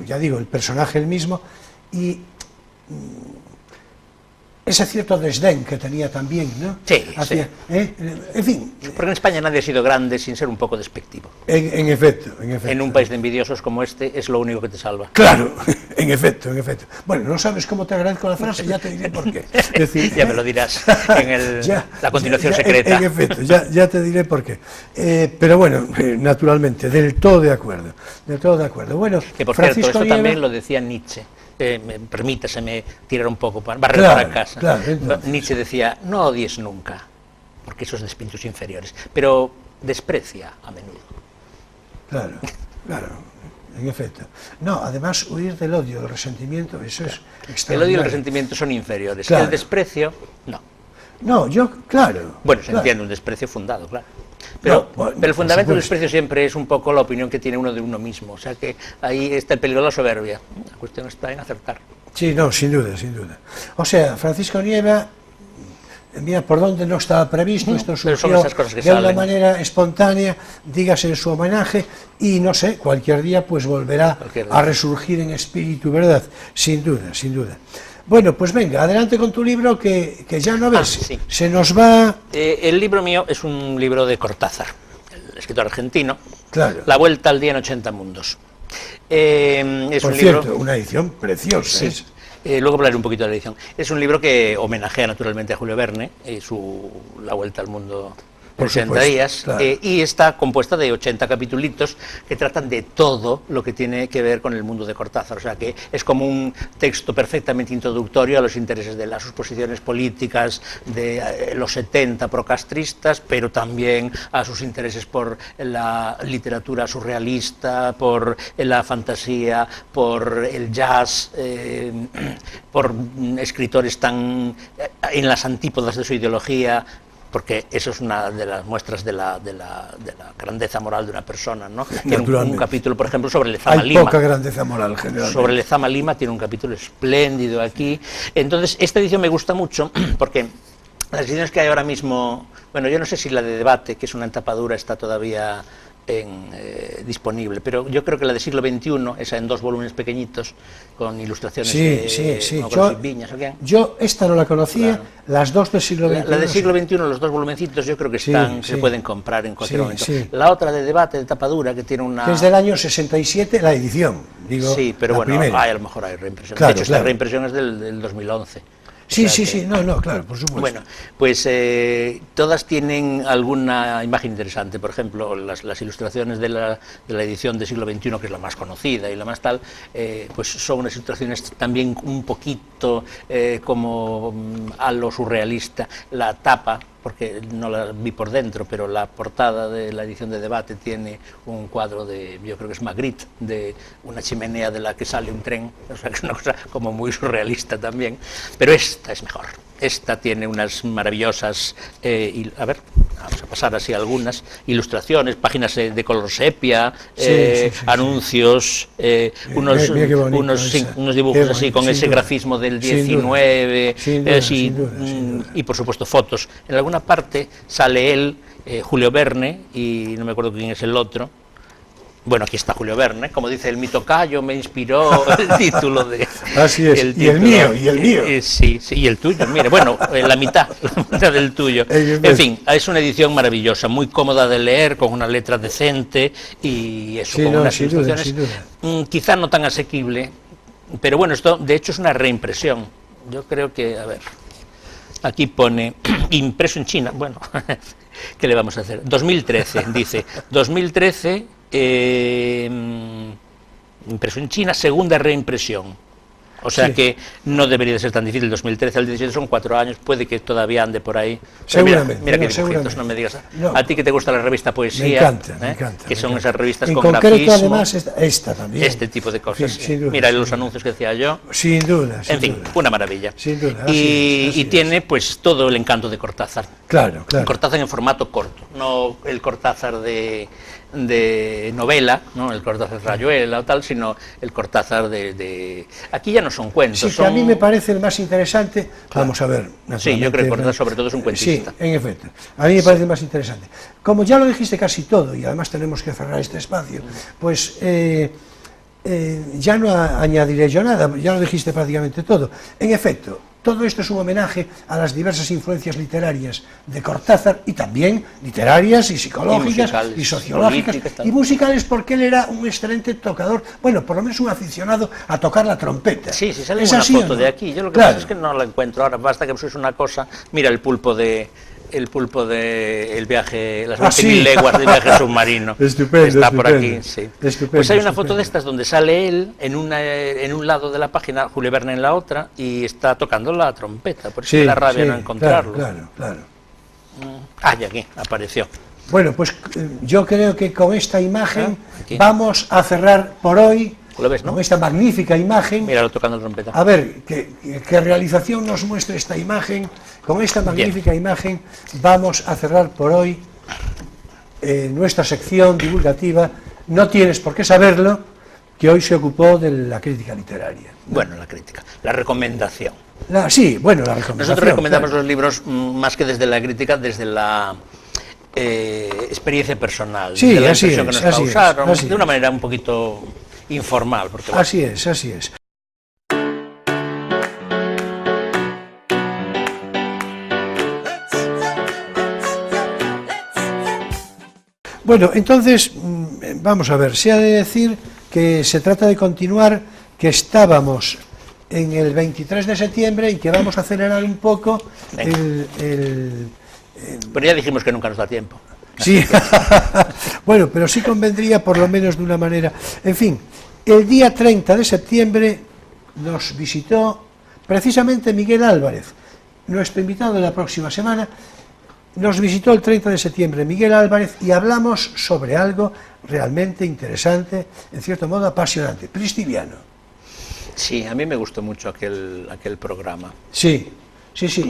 ya digo, el personaje el mismo, y ese cierto desdén que tenía también, ¿no? Sí, Hacia, en fin, Porque en España nadie ha sido grande sin ser un poco despectivo. en efecto, en efecto. En un país de envidiosos como este es lo único que te salva. Claro, en efecto, en efecto. Bueno, no sabes cómo te agradezco la frase, ya te diré por qué. Es decir, Ya me lo dirás en la continuación secreta. En efecto, ya te diré por qué. Pero bueno, naturalmente, del todo de acuerdo, del todo de acuerdo. Bueno, Que por cierto, Francisco esto Nieva, también lo decía Nietzsche. Permítaseme tirar un poco, barrer Claro, para casa. claro, entonces. Nietzsche decía, no odies nunca, porque eso es de espíritus inferiores, pero desprecia a menudo. Claro, claro, en efecto. No, además, huir del odio, del resentimiento, eso es El odio y extraordinario. el resentimiento son inferiores. Claro. El desprecio, no. No, claro. Bueno, se claro. entiende un desprecio fundado, claro. Pero, No, bueno, pero el fundamento por del supuesto. desprecio siempre es un poco la opinión que tiene uno de uno mismo. O sea que ahí está el peligro de la soberbia. La cuestión está en acertar. Sí, no, sin duda, sin duda. O sea, Francisco Nieva, mira, por donde no estaba previsto, esto pero son surgió esas cosas que de una salen. manera espontánea, dígase en su homenaje, y no sé, cualquier día pues volverá Cualquier día. a resurgir en espíritu, ¿verdad? Sin duda, sin duda. Bueno, pues venga, adelante con tu libro que ya no ves, sí. se nos va, El libro mío es un libro de Cortázar, el escritor argentino. claro, La vuelta al día en 80 mundos. Es por un cierto, libro... una edición preciosa, Sí. ¿es? Luego hablaré un poquito de la edición. Es un libro que homenajea naturalmente a Julio Verne, La vuelta al mundo Por en 80 supuesto, días, claro. y está compuesta de 80 capitulitos que tratan de todo lo que tiene que ver con el mundo de Cortázar. O sea que es como un texto perfectamente introductorio a los intereses de sus posiciones políticas de los 70 procastristas, pero también a sus intereses por la literatura surrealista, por la fantasía, por el jazz, por escritores tan en las antípodas de su ideología, porque eso es una de las muestras de la grandeza moral de una persona, ¿no? Tiene un Naturalmente. capítulo, por ejemplo, sobre Lezama Hay Lima. poca grandeza moral, generalmente. Sobre Lezama Lima tiene un capítulo espléndido aquí. Entonces, esta edición me gusta mucho porque las ediciones que hay ahora mismo, bueno, yo no sé si la de Debate, que es una entapadura, está todavía disponible, pero yo creo que la de siglo XXI, esa en 2 volúmenes pequeñitos, con ilustraciones Sí. Mogros y Viñas, ¿o qué? Yo esta no la conocía, Claro. las dos del siglo XXI. La del siglo sí. XXI, los 2 volumencitos, yo creo que Sí, están, sí. se pueden comprar en cualquier Sí, momento. sí. La otra de Debate, de tapadura, que tiene una... Que es del año 67, la edición, digo, Sí, pero la bueno, primera. a lo mejor hay reimpresiones. Claro, de hecho, claro. esta reimpresión es del 2011. Sí, O sea sí, que- no, claro, por supuesto. Bueno, pues todas tienen alguna imagen interesante. Por ejemplo, las ilustraciones de la edición del siglo XXI, que es la más conocida y la más tal, pues son unas ilustraciones también un poquito como a lo surrealista. La tapa, porque no la vi por dentro, pero la portada de la edición de Debate tiene un cuadro de, yo creo que es Magritte, de una chimenea de la que sale un tren, o sea que es una cosa como muy surrealista también, pero esta es mejor. Esta tiene unas maravillosas, a ver, vamos a pasar así algunas, ilustraciones, páginas de color sepia, Sí. anuncios, unos, mira qué bonito unos, esa. unos dibujos Qué así bonito, con sin ese duda. grafismo del Sin duda. 19, Sin duda, así, sin duda, sin duda. y por supuesto fotos. En alguna parte sale él, Julio Verne, y no me acuerdo quién es el otro, Bueno, aquí está Julio Verne, como dice el mito Cayo, me inspiró el título de... Así es, y el mío, y el mío. Sí, y el tuyo, mire, bueno, la mitad del tuyo. En fin, es una edición maravillosa, muy cómoda de leer, con una letra decente y eso, Sí, con no, unas sin duda, ilustraciones, sin duda. Quizá no tan asequible, pero bueno, esto de hecho es una reimpresión. Yo creo que, a ver, aquí pone impreso en China, bueno, ¿qué le vamos a hacer? 2013, dice, 2013... impreso en China, segunda reimpresión. O sea Sí. que no debería de ser tan difícil. 2013 al 17 son 4 años, puede que todavía ande por ahí. Pero Seguramente, mira qué no, dibujitos, seguramente. no me digas. No. A ti que te gusta la revista Poesía, Me encanta. que me son encanta. esas revistas en con concreto, grafismo, además, esta también. este tipo de cosas. Sí, sin duda, Mira sin los duda. anuncios que decía yo. Sin duda, sin En fin, duda. una maravilla. Sin duda, Y así es. tiene pues todo el encanto de Cortázar. Claro, claro. Cortázar en formato corto, no el Cortázar de novela, no el Cortázar Rayuela o tal, sino el Cortázar de... Aquí ya no son cuentos, Sí, que son... a mí me parece el más interesante. Vamos a ver. Sí, yo creo que Cortázar naturalmente, sobre todo es un cuentista. Sí, en efecto. A mí me parece el más interesante. Como ya lo dijiste casi todo, y además tenemos que cerrar este espacio, pues ya no añadiré yo nada, ya lo dijiste prácticamente todo. En efecto, todo esto es un homenaje a las diversas influencias literarias de Cortázar y también literarias y psicológicas musicales, y sociológicas políticas, y musicales, porque él era un excelente tocador, bueno, por lo menos un aficionado a tocar la trompeta. Sí, sale ¿Es una así o foto no? de aquí. Yo lo que Claro. pasa es que no la encuentro ahora. Basta que es una cosa. Mira el pulpo de el viaje, las 20.000 sí. leguas del viaje submarino. Estupendo, Está por estupendo. aquí, sí. Estupendo, Pues hay una estupendo. foto de estas donde sale él en un lado de la página, Julio Verne en la otra, y está tocando la trompeta. Por eso Sí, la rabia sí, no encontrarlo. Claro. Ah, y aquí apareció. Bueno, pues yo creo que con esta imagen Aquí. vamos a cerrar por hoy, Lo ves, ¿no? con esta magnífica imagen. Míralo tocando la trompeta. A ver, que realización nos muestre esta imagen. Con esta magnífica imagen vamos a cerrar por hoy nuestra sección divulgativa. No tienes por qué saberlo, que hoy se ocupó de la crítica literaria. Bueno, la crítica, la recomendación. Sí, bueno, la recomendación. Nosotros recomendamos claro. los libros más que desde la crítica, desde la experiencia personal, Sí, de la así impresión es, que nos así es, causaron, así de una es. manera un poquito informal. Porque, bueno, Así es, así es. Bueno, entonces, vamos a ver, se ha de decir que se trata de continuar, que estábamos en el 23 de septiembre y que vamos a acelerar un poco pero ya dijimos que nunca nos da tiempo. Sí, bueno, pero sí convendría por lo menos de una manera. En fin, el día 30 de septiembre nos visitó precisamente Miguel Álvarez, nuestro invitado de la próxima semana. Nos visitó el 30 de septiembre Miguel Álvarez y hablamos sobre algo realmente interesante, en cierto modo apasionante, Pristiliano. Sí, a mí me gustó mucho aquel programa. Sí,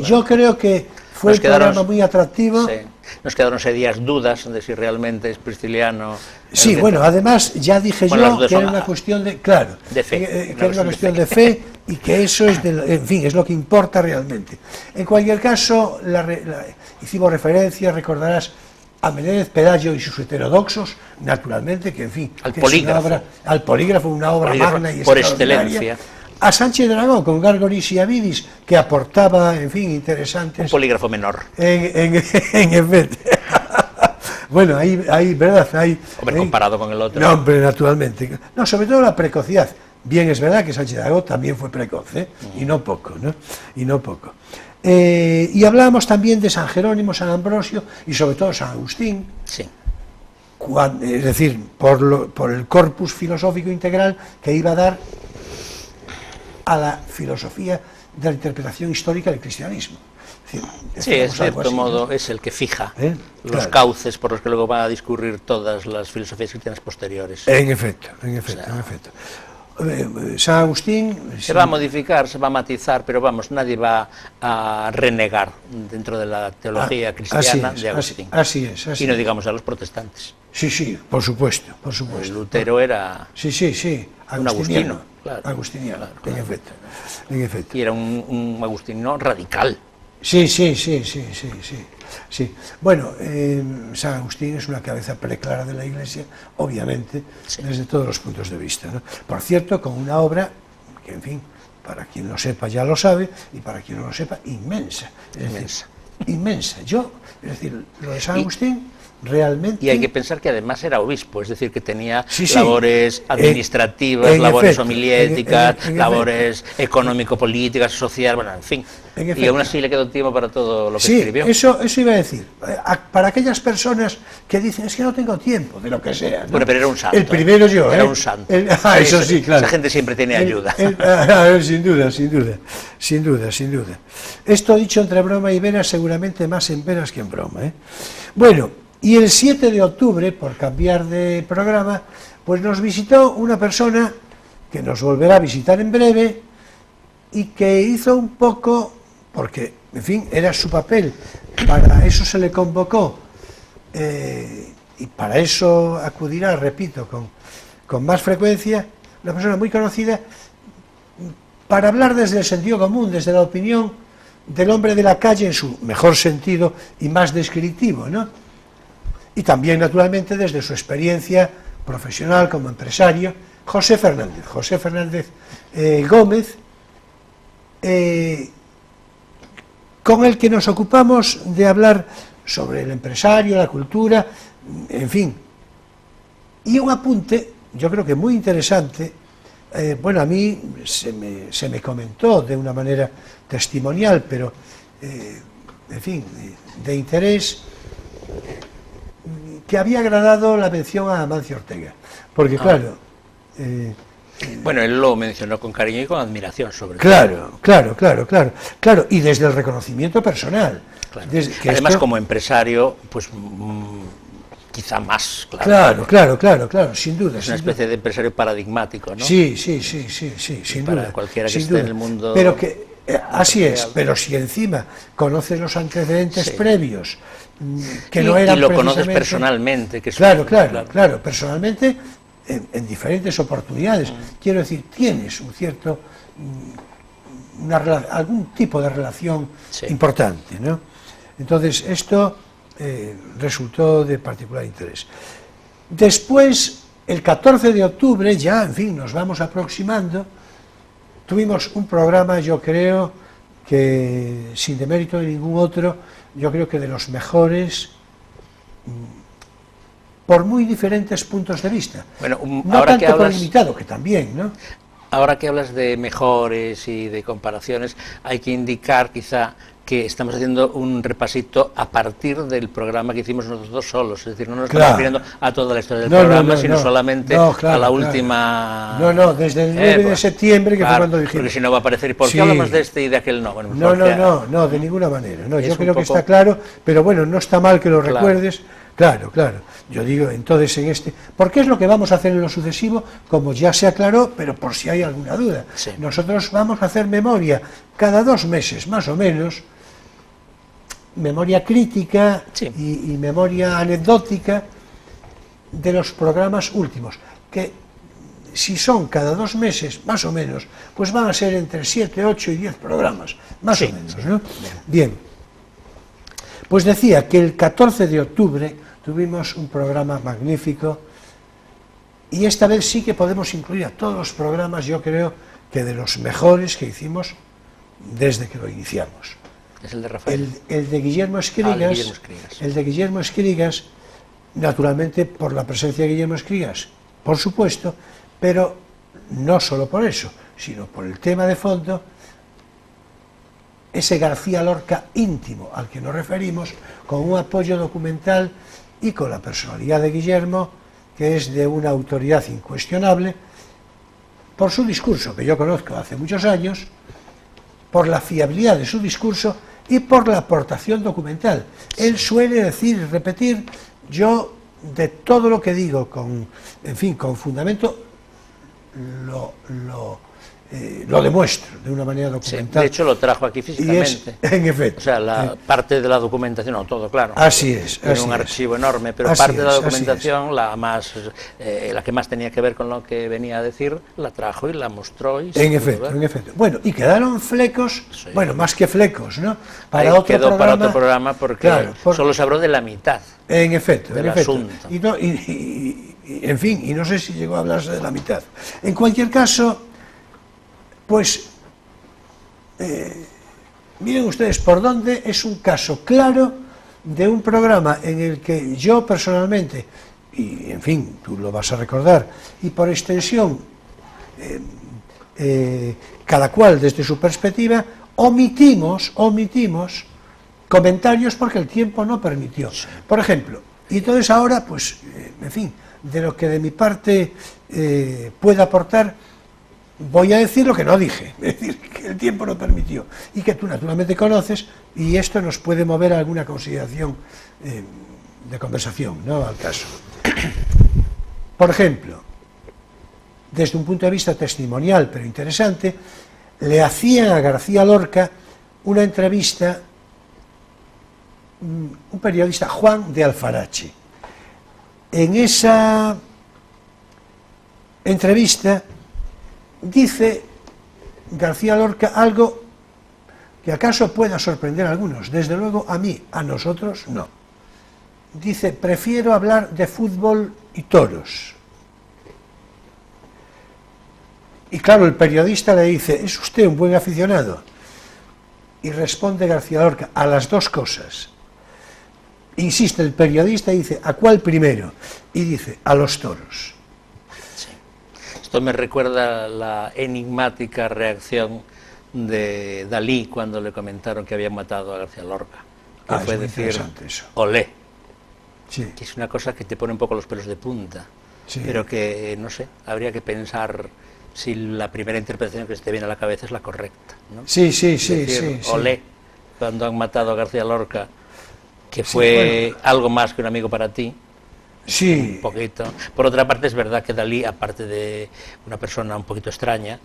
yo creo que fue Nos un programa quedaron- muy atractivo. Sí. Nos quedaron ese días dudas de si realmente es Pristiliano. Sí, bueno, además ya dije Bueno, las yo dudas que era son una cuestión de, claro, de fe, que una era una cuestión cuestión de de fe y que eso es, en fin, es lo que importa realmente. En cualquier caso, hicimos referencia, recordarás, a Menéndez Pelayo y sus heterodoxos, naturalmente, que en fin, Al que es una polígrafo. obra, al polígrafo, una obra Polígrafo magna y por extraordinaria. excelencia. A Sánchez Dragón con Gárgonis y Avidis, que aportaba, en fin, interesantes. Un polígrafo menor. En efecto. Bueno, ahí, ¿verdad? Hombre, comparado con el otro. No, hombre, naturalmente. No, sobre todo la precocidad. Bien, es verdad que Sánchez Dragón también fue precoz, ¿eh? Y no poco, ¿no? Y no poco. Y hablábamos también de San Jerónimo, San Ambrosio y sobre todo San Agustín, Sí. es decir, por el corpus filosófico integral que iba a dar a la filosofía de la interpretación histórica del cristianismo. Es decir, Sí, en decíamos algo cierto así, modo ¿no? es el que fija los Claro. cauces por los que luego van a discurrir todas las filosofías cristianas posteriores. En efecto. San Agustín... Se va a modificar, se va a matizar, pero vamos, nadie va a renegar dentro de la teología cristiana de Agustín. Así es. Y no digamos a los protestantes. Sí, por supuesto. Lutero era Sí. un agustino, claro. Agustiniano, Claro. en efecto. Y era un agustino radical. Sí. Bueno, San Agustín es una cabeza preclara de la Iglesia, obviamente, desde todos los puntos de vista, ¿no? Por cierto, con una obra que, en fin, para quien lo sepa ya lo sabe, y para quien no lo sepa, inmensa. Inmensa. Es decir, lo de San Agustín realmente... Y hay que pensar que además era obispo, es decir, que tenía labores administrativas, labores homiléticas, labores económico-políticas, social, bueno, en fin. Y aún así le quedó tiempo para todo lo que escribió. Eso iba a decir. Para aquellas personas que dicen, es que no tengo tiempo, de lo que sea, ¿no? Bueno, pero era un santo. El primero yo, Era un santo. Eso sí, claro. Esa gente siempre tiene ayuda. Sin duda. Esto dicho entre broma y veras, seguramente más en veras que en broma, ¿eh? Bueno, y el 7 de octubre, por cambiar de programa, pues nos visitó una persona que nos volverá a visitar en breve y que hizo un poco, porque, en fin, era su papel, para eso se le convocó, y para eso acudirá, repito, con más frecuencia, una persona muy conocida, para hablar desde el sentido común, desde la opinión del hombre de la calle en su mejor sentido y más descriptivo, ¿no? Y también, naturalmente, desde su experiencia profesional como empresario, José Fernández Gómez, con el que nos ocupamos de hablar sobre el empresario, la cultura, en fin. Y un apunte, yo creo que muy interesante, bueno, a mí se me comentó de una manera testimonial, pero, en fin, de interés, que había agradado la mención a Amancio Ortega, porque claro... bueno, él lo mencionó con cariño y con admiración, sobre todo. Claro, y desde el reconocimiento personal. Claro. Además, como empresario, pues quizá más, claro, sin duda. Es una especie de empresario paradigmático, ¿no? Sí, sin duda. Para cualquiera que esté en el mundo... Pero que, así es, pero si encima conoces los antecedentes previos, que no eran y lo conoces personalmente. Que es claro, personalmente, en diferentes oportunidades. Quiero decir, tienes un cierto, algún tipo de relación importante, ¿no? Entonces, esto resultó de particular interés. Después, el 14 de octubre, ya, en fin, nos vamos aproximando, tuvimos un programa, yo creo, que sin demérito de ningún otro, yo creo que de los mejores, por muy diferentes puntos de vista. Bueno, no ahora tanto por limitado, que también, ¿no? Ahora que hablas de mejores y de comparaciones, hay que indicar quizá que estamos haciendo un repasito a partir del programa que hicimos nosotros dos solos, es decir, no nos estamos refiriendo a toda la historia del programa, sino solamente a la última... No, desde el 9 de septiembre, que fue cuando dijimos... Porque si no va a aparecer, ¿y por qué hablamos de este y de aquel no? Bueno, no, de ninguna manera, no, yo creo que está claro, pero bueno, no está mal que lo recuerdes, claro, yo digo, entonces en este... Porque es lo que vamos a hacer en lo sucesivo, como ya se aclaró, pero por si hay alguna duda. Nosotros vamos a hacer memoria cada 2 meses, más o menos, memoria crítica y memoria anecdótica de los programas últimos, que si son cada 2 meses, más o menos, pues van a ser entre 7, 8 y 10 programas, más o menos, ¿no? Bien, pues decía que el 14 de octubre tuvimos un programa magnífico, y esta vez sí que podemos incluir a todos los programas, yo creo que de los mejores que hicimos desde que lo iniciamos. Es el de Rafael. El de Guillermo Escrigas, el de Guillermo Escrigas, naturalmente por la presencia de Guillermo Escrigas, por supuesto, pero no solo por eso, sino por el tema de fondo, ese García Lorca íntimo al que nos referimos, con un apoyo documental y con la personalidad de Guillermo, que es de una autoridad incuestionable, por su discurso, que yo conozco hace muchos años, por la fiabilidad de su discurso y por la aportación documental. Él suele decir y repetir, yo de todo lo que digo, en fin, con fundamento, lo lo demuestro de una manera Sí, documental. de hecho lo trajo aquí Y físicamente. es, en efecto. O sea, la parte de la documentación, no todo, claro. Así es. Tiene así un es. archivo enorme, pero Así parte de la es, documentación, la que más tenía que ver con lo que venía a decir, la trajo y la mostró. Y En efecto, en efecto. Bueno, y quedaron flecos, Sí. bueno, más que flecos, ¿no? Ahí quedó para otro programa porque claro, solo se habló de la mitad. En efecto, del en efecto. asunto. En fin, y no sé si llegó a hablarse de la mitad. En cualquier caso, pues, miren ustedes por dónde es un caso claro de un programa en el que yo personalmente, y en fin, tú lo vas a recordar, y por extensión, cada cual desde su perspectiva, omitimos comentarios porque el tiempo no permitió. Por ejemplo, y entonces ahora, pues, en fin, de lo que de mi parte pueda aportar, voy a decir lo que no dije, es decir, que el tiempo no permitió, y que tú naturalmente conoces, y esto nos puede mover a alguna consideración de conversación, ¿no?, al caso. Por ejemplo, desde un punto de vista testimonial, pero interesante, le hacían a García Lorca una entrevista un periodista, Juan de Alfarache. En esa entrevista dice García Lorca algo que acaso pueda sorprender a algunos, desde luego a mí, a nosotros no. Dice: prefiero hablar de fútbol y toros. Y claro, el periodista le dice: ¿es usted un buen aficionado? Y responde García Lorca: a las dos cosas. Insiste el periodista y dice: ¿a cuál primero? Y dice: a los toros. Sí. Esto me recuerda la enigmática reacción de Dalí cuando le comentaron que habían matado a García Lorca, que fue decir: olé. Sí. Que es una cosa que te pone un poco los pelos de punta, sí. Pero que, no sé, habría que pensar si la primera interpretación que se te viene a la cabeza es la correcta, ¿no? Sí, sí, decir, sí. olé, cuando han matado a García Lorca, que fue bueno, algo más que un amigo para ti. Sí. Un poquito. Por otra parte, es verdad que Dalí, aparte de una persona un poquito extraña,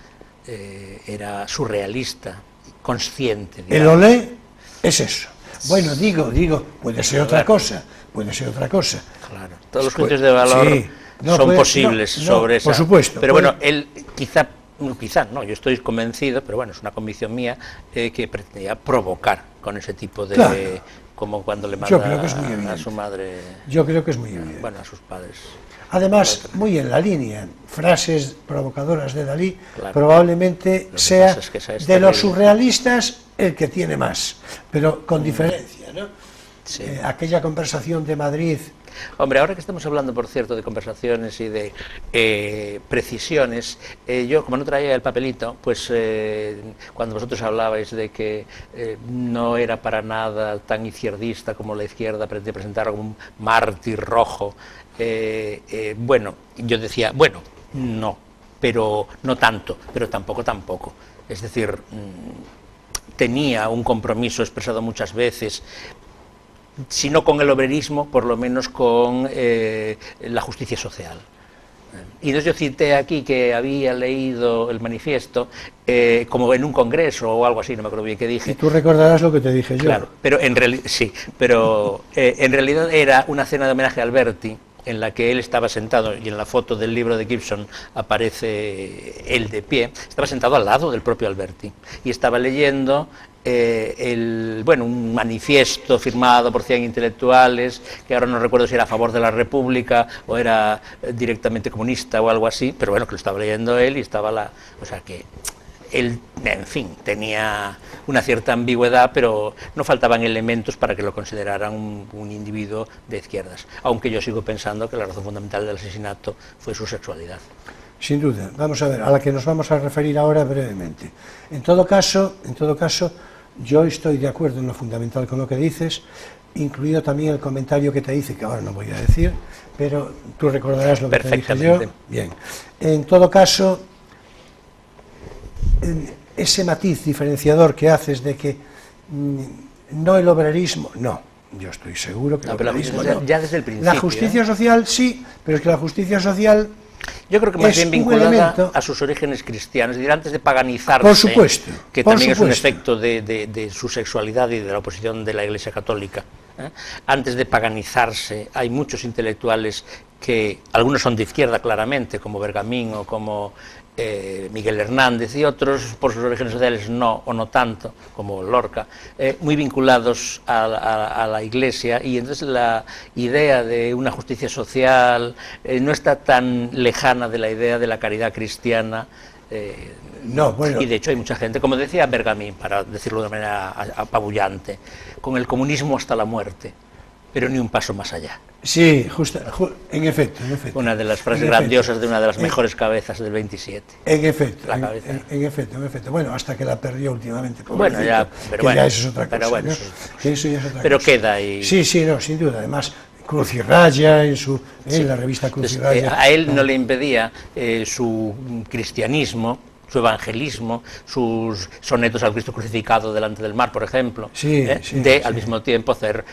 era surrealista, consciente. Digamos. El olé es eso. Bueno, digo, puede ser otra cosa, puede ser otra cosa. Claro, todos los juicios de valor sí, son posibles sobre esa. Por supuesto. Pero bueno, él quizá no, yo estoy convencido, pero bueno, es una convicción mía, que pretendía provocar con ese tipo de... Claro. Como cuando le manda a su madre... Yo creo que es muy evidente. Bueno, a sus padres. Además, muy en la línea, frases provocadoras de Dalí, claro, probablemente sea es que de los surrealistas el que tiene más, pero con diferencia, ¿no? Sí. Aquella conversación de Madrid... Hombre, ahora que estamos hablando, por cierto, de conversaciones y de precisiones, yo, como no traía el papelito, pues cuando vosotros hablabais de que no era para nada tan izquierdista como la izquierda pretende presentar como un mártir rojo, bueno, yo decía, bueno, no, pero no tanto, pero tampoco. Es decir, tenía un compromiso expresado muchas veces, si no con el obrerismo, por lo menos con la justicia social. Y entonces yo cité aquí que había leído el manifiesto como en un congreso o algo así, no me acuerdo bien qué dije. Y tú recordarás lo que te dije yo. Claro, pero en realidad era una cena de homenaje a Alberti, en la que él estaba sentado, y en la foto del libro de Gibson aparece él de pie, estaba sentado al lado del propio Alberti, y estaba leyendo un manifiesto firmado por 100 intelectuales, que ahora no recuerdo si era a favor de la República o era directamente comunista o algo así, pero bueno, que lo estaba leyendo él y estaba o sea que él, en fin, tenía una cierta ambigüedad, pero no faltaban elementos para que lo consideraran un individuo de izquierdas, aunque yo sigo pensando que la razón fundamental del asesinato fue su sexualidad. Sin duda. Vamos a ver, a la que nos vamos a referir ahora brevemente. En todo caso, yo estoy de acuerdo en lo fundamental con lo que dices, incluido también el comentario que te hice, que ahora no voy a decir, pero tú recordarás lo que te dije yo. Bien. En todo caso, ese matiz diferenciador que haces de que no el obrerismo, no, yo estoy seguro que el obrerismo no. Ya desde el principio. La justicia social sí, pero es que la justicia social Yo creo que más es bien un vinculada elemento, a sus orígenes cristianos, es decir, antes de paganizarse, por supuesto, que por también supuesto. es un efecto de su sexualidad y de la oposición de la Iglesia Católica. Antes de paganizarse, hay muchos intelectuales que, algunos son de izquierda claramente, como Bergamín o como Miguel Hernández, y otros por sus orígenes sociales no, o no tanto, como Lorca, muy vinculados a la Iglesia, y entonces la idea de una justicia social no está tan lejana de la idea de la caridad cristiana. No, bueno. Y de hecho hay mucha gente, como decía Bergamín, para decirlo de una manera apabullante, con el comunismo hasta la muerte, pero ni un paso más allá. Sí, en efecto. Una de las frases grandiosas de una de las mejores cabezas del 27. En efecto, La cabeza. en efecto. Bueno, hasta que la perdió últimamente. Bueno, ya, pero bueno, ya eso es otra cosa. pero bueno, ¿no? Que eso ya es otra pero cosa. queda ahí. Sí, no, sin duda. Además, Cruz y Raya, en la revista Cruz y Raya. A él no le impedía su cristianismo, su evangelismo, sus sonetos al Cristo crucificado delante del mar, por ejemplo, al mismo tiempo hacer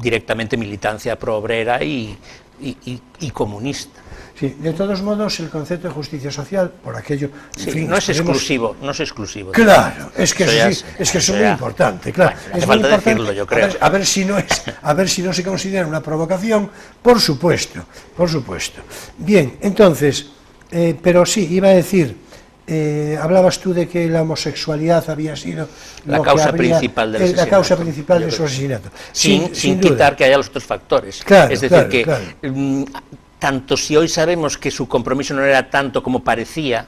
directamente militancia pro-obrera y comunista. Sí, de todos modos, el concepto de justicia social, por aquello... Sí, en fin, no es exclusivo. Claro, es que eso es muy importante, claro. Bueno, hace falta decirlo, yo creo. A ver si no se considera una provocación, por supuesto. Bien, entonces, pero sí, iba a decir... hablabas tú de que la homosexualidad había sido la causa principal del asesinato. La causa principal de su asesinato. Sin quitar que haya los otros factores. Claro, es decir, tanto si hoy sabemos que su compromiso no era tanto como parecía,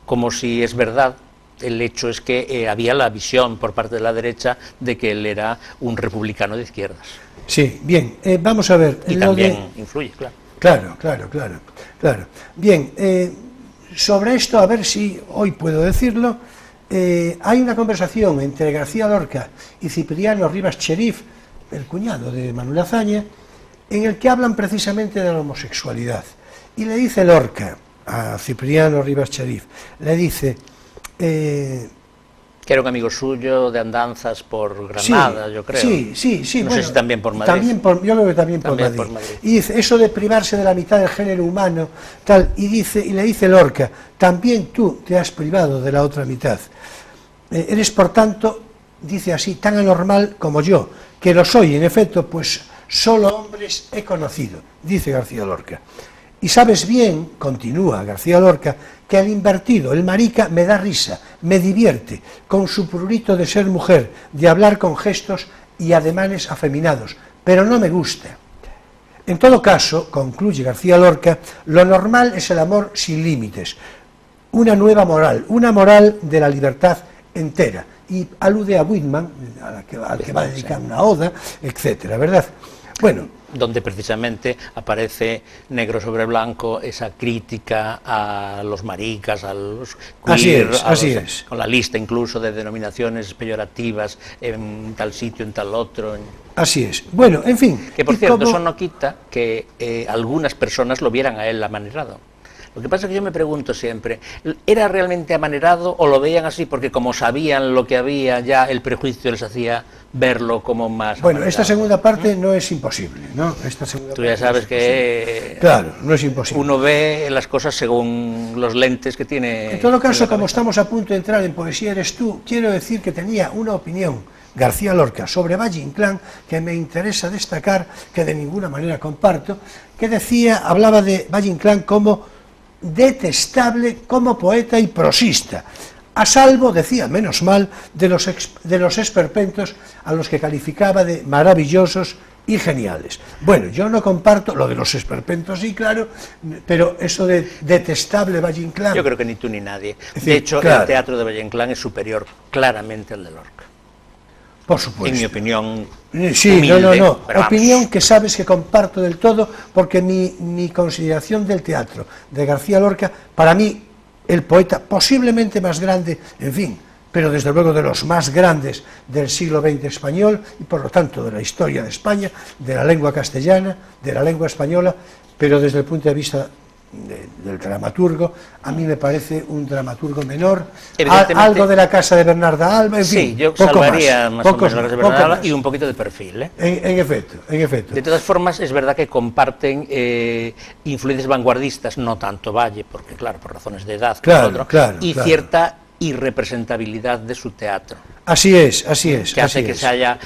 como si es verdad, el hecho es que había la visión por parte de la derecha de que él era un republicano de izquierdas. Sí, bien, vamos a ver. Y también influye, claro. Claro. Bien, sobre esto, a ver si hoy puedo decirlo, hay una conversación entre García Lorca y Cipriano Rivas Cherif, el cuñado de Manuel Azaña, en el que hablan precisamente de la homosexualidad. Y le dice Lorca a Cipriano Rivas Cherif, le dice... que era un amigo suyo de andanzas por Granada, yo creo. Sí. No sé si también por Madrid. Yo creo que también por Madrid. Y dice, eso de privarse de la mitad del género humano, tal, y le dice Lorca, también tú te has privado de la otra mitad. Eres, por tanto, dice así, tan anormal como yo, que lo soy, en efecto, pues solo hombres he conocido, dice García Lorca. Y sabes bien, continúa García Lorca, que el invertido, el marica, me da risa, me divierte, con su prurito de ser mujer, de hablar con gestos y ademanes afeminados, pero no me gusta. En todo caso, concluye García Lorca, lo normal es el amor sin límites, una nueva moral, una moral de la libertad entera, y alude a Whitman, al que va a dedicar una oda, etcétera, ¿verdad? Bueno, donde precisamente aparece negro sobre blanco esa crítica a los maricas, a los queer, así es. Con la lista incluso de denominaciones peyorativas en tal sitio, en tal otro. Así es. Bueno, en fin. Que por cierto, eso no quita que algunas personas lo vieran a él amanerado. Lo que pasa es que yo me pregunto siempre, ¿era realmente amanerado o lo veían así porque como sabían lo que había, ya el prejuicio les hacía verlo como más bueno, amanerado? Esta segunda parte no es imposible, ¿no? Tú ya sabes que... Claro, no es imposible. Uno ve las cosas según los lentes que tiene... En todo caso, como estamos a punto de entrar en Poesía eres tú, quiero decir que tenía una opinión García Lorca sobre Valle Inclán que me interesa destacar, que de ninguna manera comparto, que hablaba de Valle Inclán como detestable como poeta y prosista, a salvo, decía, menos mal, de los esperpentos a los que calificaba de maravillosos y geniales. Bueno, yo no comparto lo de los esperpentos, sí, claro, pero eso de detestable Valle Inclán... Yo creo que ni tú ni nadie. Es decir, de hecho, claro, el teatro de Valle Inclán es superior claramente al de Lorca. Por supuesto. En mi opinión. Sí, humilde, no. Opinión vamos, que sabes que comparto del todo, porque mi consideración del teatro de García Lorca, para mí, el poeta posiblemente más grande, en fin, pero desde luego de los más grandes del siglo XX español, y por lo tanto de la historia de España, de la lengua castellana, de la lengua española, pero desde el punto de vista del dramaturgo, a mí me parece un dramaturgo menor, Evidentemente, algo de la casa de Bernarda Alba, en fin, sí, yo poco salvaría más o pocos menos la casa de poco Bernarda Alba más. y un poquito de perfil, ¿eh? En efecto. De todas formas, es verdad que comparten influencias vanguardistas, no tanto Valle, porque claro, por razones de edad, Claro, y cierta irrepresentabilidad de su teatro. Así es. Que hace que se haya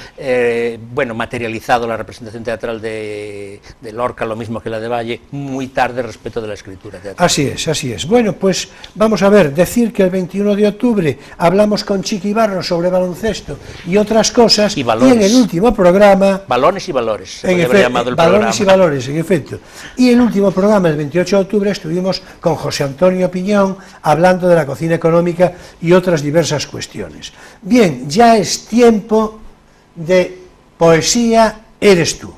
materializado la representación teatral de Lorca, lo mismo que la de Valle, muy tarde respecto de la escritura teatral. Así es. Bueno, pues vamos a ver, decir que el 21 de octubre hablamos con Chiqui Barro sobre baloncesto y otras cosas, y en el último programa... Balones y valores, se podría haber llamado el balones programa. y valores, en efecto. Y el último programa, el 28 de octubre, estuvimos con José Antonio Piñón hablando de la cocina económica y otras diversas cuestiones. Bien, ya es tiempo de Poesía Eres Tú.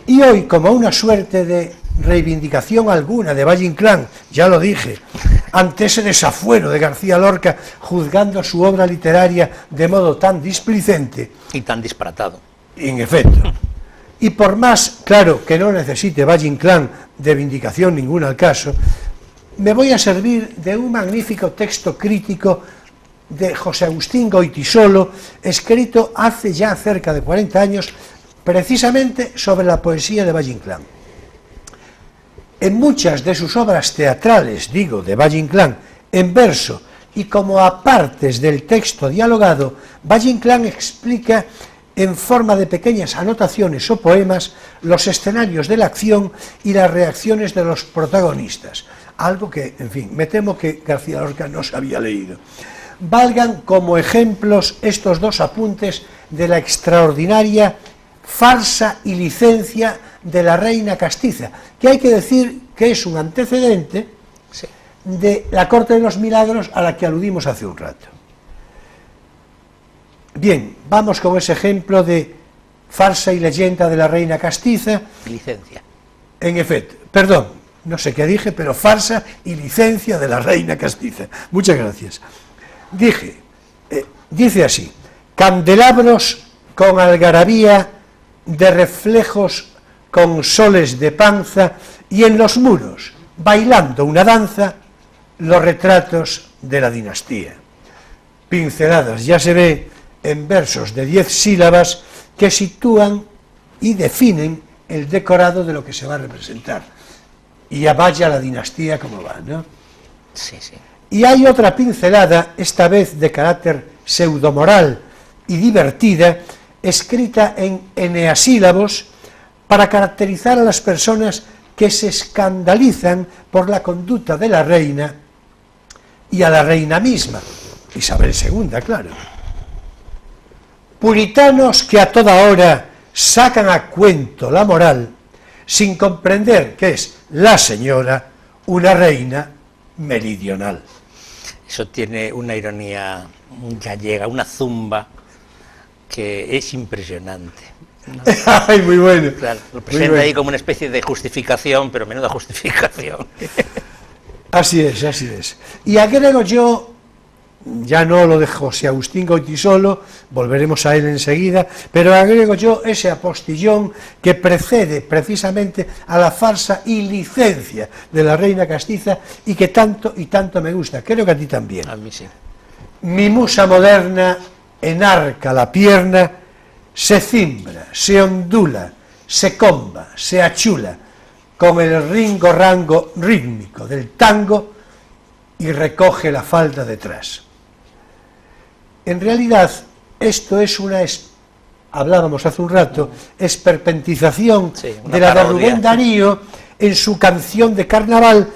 Y hoy, como una suerte de reivindicación alguna de Valle Inclán, ya lo dije, ante ese desafuero de García Lorca juzgando su obra literaria de modo tan displicente y tan disparatado. En efecto. Y por más, claro, que no necesite Valle Inclán de vindicación ninguna al caso, me voy a servir de un magnífico texto crítico de José Agustín Goytisolo, escrito hace ya cerca de 40 años, precisamente sobre la poesía de Valle Inclán. En muchas de sus obras teatrales, de Valle Inclán, en verso y como apartes del texto dialogado, Valle Inclán explica en forma de pequeñas anotaciones o poemas los escenarios de la acción y las reacciones de los protagonistas, algo que, en fin, me temo que García Lorca no se había leído. Valgan como ejemplos estos dos apuntes de la extraordinaria farsa y licencia de la reina castiza, que hay que decir que es un antecedente de la Corte de los Milagros a la que aludimos hace un rato. Bien, vamos con ese ejemplo de farsa y leyenda de la reina castiza. Licencia. En efecto, perdón, no sé qué dije, pero farsa y licencia de la reina castiza. Muchas gracias. Dice así: candelabros con algarabía de reflejos con soles de panza, y en los muros, bailando una danza, los retratos de la dinastía. Pinceladas, ya se ve, en versos de 10 sílabas que sitúan y definen el decorado de lo que se va a representar. Y ya vaya la dinastía como va, ¿no? Sí, sí. Y hay otra pincelada, esta vez de carácter pseudomoral y divertida, escrita en eneasílabos, para caracterizar a las personas que se escandalizan por la conducta de la reina y a la reina misma, Isabel II, claro. Puritanos que a toda hora sacan a cuento la moral, sin comprender que es la señora una reina meridional. Eso tiene una ironía gallega, una zumba que es impresionante, ¿no? Ay, muy bueno. Claro, lo presenta ahí como una especie de justificación, pero menuda justificación. Así es. Y agrego yo, ya no lo de José Agustín Goytisolo, volveremos a él enseguida, pero agrego yo ese apostillón que precede precisamente a la farsa y licencia de la reina castiza y que tanto y tanto me gusta. Creo que a ti también. A mí sí. Mi musa moderna enarca la pierna, se cimbra, se ondula, se comba, se achula, con el rango rítmico del tango y recoge la falda detrás. En realidad, esto es hablábamos hace un rato, esperpentización de la de Rubén Darío en su canción de carnaval,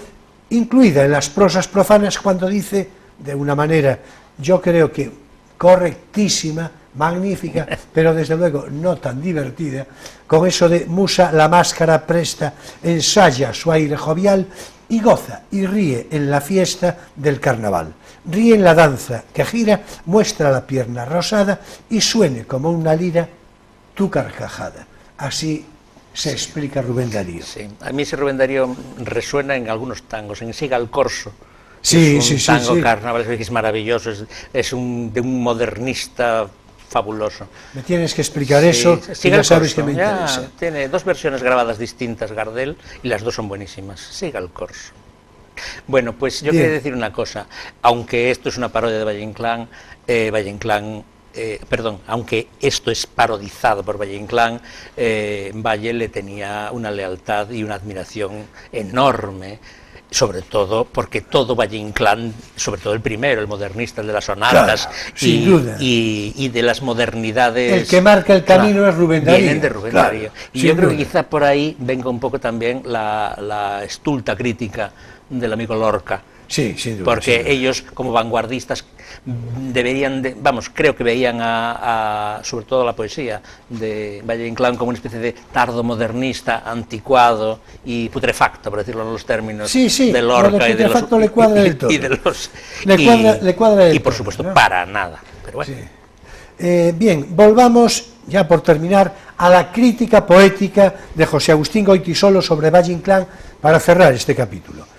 incluida en las prosas profanas, cuando dice, de una manera, yo creo que correctísima, magnífica, pero desde luego no tan divertida, con eso de musa la máscara presta, ensaya su aire jovial y goza y ríe en la fiesta del carnaval. Ríe en la danza que gira, muestra la pierna rosada y suene como una lira tu carcajada. Así se explica Rubén Darío. Sí. A mí ese Rubén Darío resuena en algunos tangos, en Siga al Corso, Sí, es un sí, tango sí. Carnaval que es maravilloso, de un modernista fabuloso. Me tienes que explicar eso, Sí, y siga ya el sabes corso, que me ya interesa. tiene 2 versiones grabadas distintas Gardel y las 2 son buenísimas. Siga el corso. Bueno, pues yo Bien. quería decir una cosa, aunque esto es una parodia de Valle Inclán, perdón, aunque esto es parodizado por Valle Inclán, Valle le tenía una lealtad y una admiración enorme, sobre todo porque todo Valle Inclán, sobre todo el primero, el modernista, el de las sonatas, Claro, sin duda. y de las modernidades. El que marca el camino es Rubén Darío. Vienen de Rubén Claro, Darío. Y sin yo creo que duda. quizá por ahí venga un poco también la estulta crítica del amigo Lorca. Sí, sin duda. Porque sin duda. ellos, como vanguardistas, creo que veían sobre todo la poesía de Valle Inclán como una especie de tardo modernista, anticuado y putrefacto, por decirlo en los términos Sí, sí, de lo Lorca de y de los... putrefacto le cuadra del todo. Y de los... Le cuadra del y por todo, supuesto, ¿no? para nada. Pero bueno. Sí. Bien, volvamos, ya por terminar, a la crítica poética de José Agustín Goytisolo sobre Valle Inclán para cerrar este capítulo.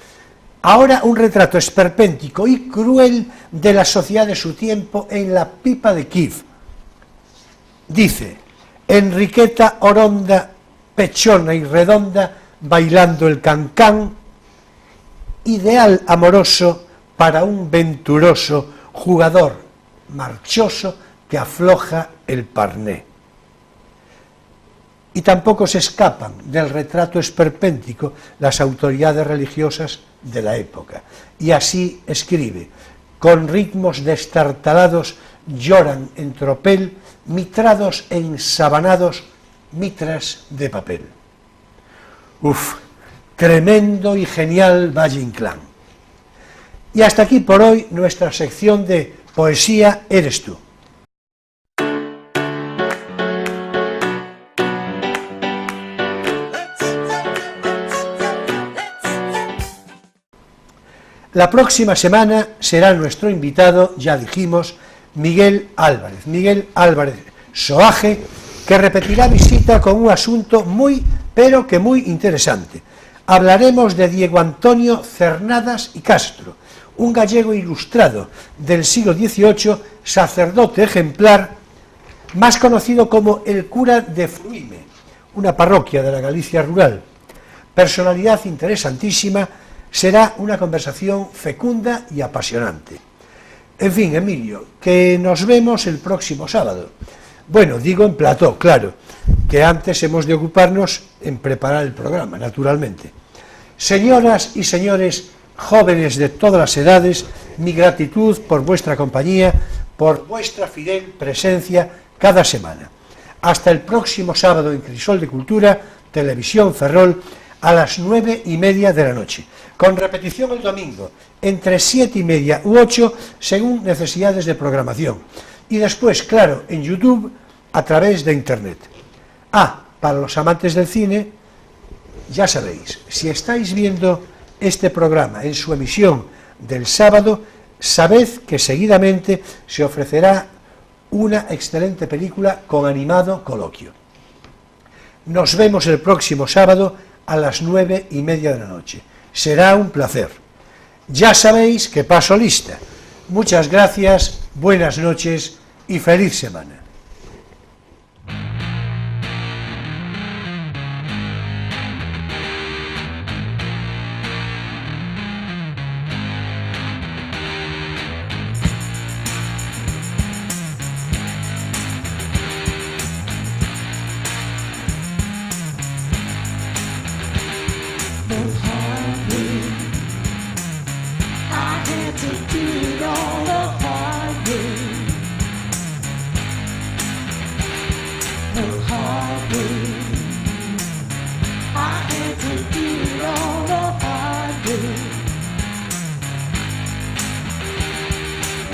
Ahora un retrato esperpéntico y cruel de la sociedad de su tiempo en La pipa de Kiev. Dice: Enriqueta oronda, pechona y redonda, bailando el cancán, ideal amoroso para un venturoso jugador marchoso que afloja el parné. Y tampoco se escapan del retrato esperpéntico las autoridades religiosas de la época. Y así escribe: con ritmos destartalados lloran en tropel, mitrados e ensabanados, mitras de papel. Uf, tremendo y genial Valle Inclán. Y hasta aquí por hoy nuestra sección de Poesía eres tú. La próxima semana será nuestro invitado, ya dijimos, Miguel Álvarez Soaje, que repetirá visita con un asunto muy, pero que muy interesante. Hablaremos de Diego Antonio Cernadas y Castro, un gallego ilustrado del siglo XVIII, sacerdote ejemplar, más conocido como el cura de Fruime, una parroquia de la Galicia rural. Personalidad interesantísima. Será una conversación fecunda y apasionante. En fin, Emilio, que nos vemos el próximo sábado. Bueno, digo en plató, claro, que antes hemos de ocuparnos en preparar el programa, naturalmente. Señoras y señores, jóvenes de todas las edades, mi gratitud por vuestra compañía, por vuestra fidel presencia cada semana. Hasta el próximo sábado en Crisol de Cultura, Televisión Ferrol, a las 9:30 de la noche, con repetición el domingo, entre 7:30 u 8, según necesidades de programación, y después, claro, en YouTube, a través de Internet. Para los amantes del cine, ya sabéis, si estáis viendo este programa en su emisión del sábado, sabed que seguidamente se ofrecerá una excelente película con animado coloquio. Nos vemos el próximo sábado a las 9:30 de la noche. Será un placer. Ya sabéis que paso lista. Muchas gracias, buenas noches y feliz semana.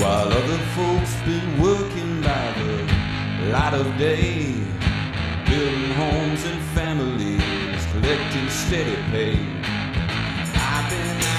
While other folks been working by the light of day, building homes and families, collecting steady pay, I've been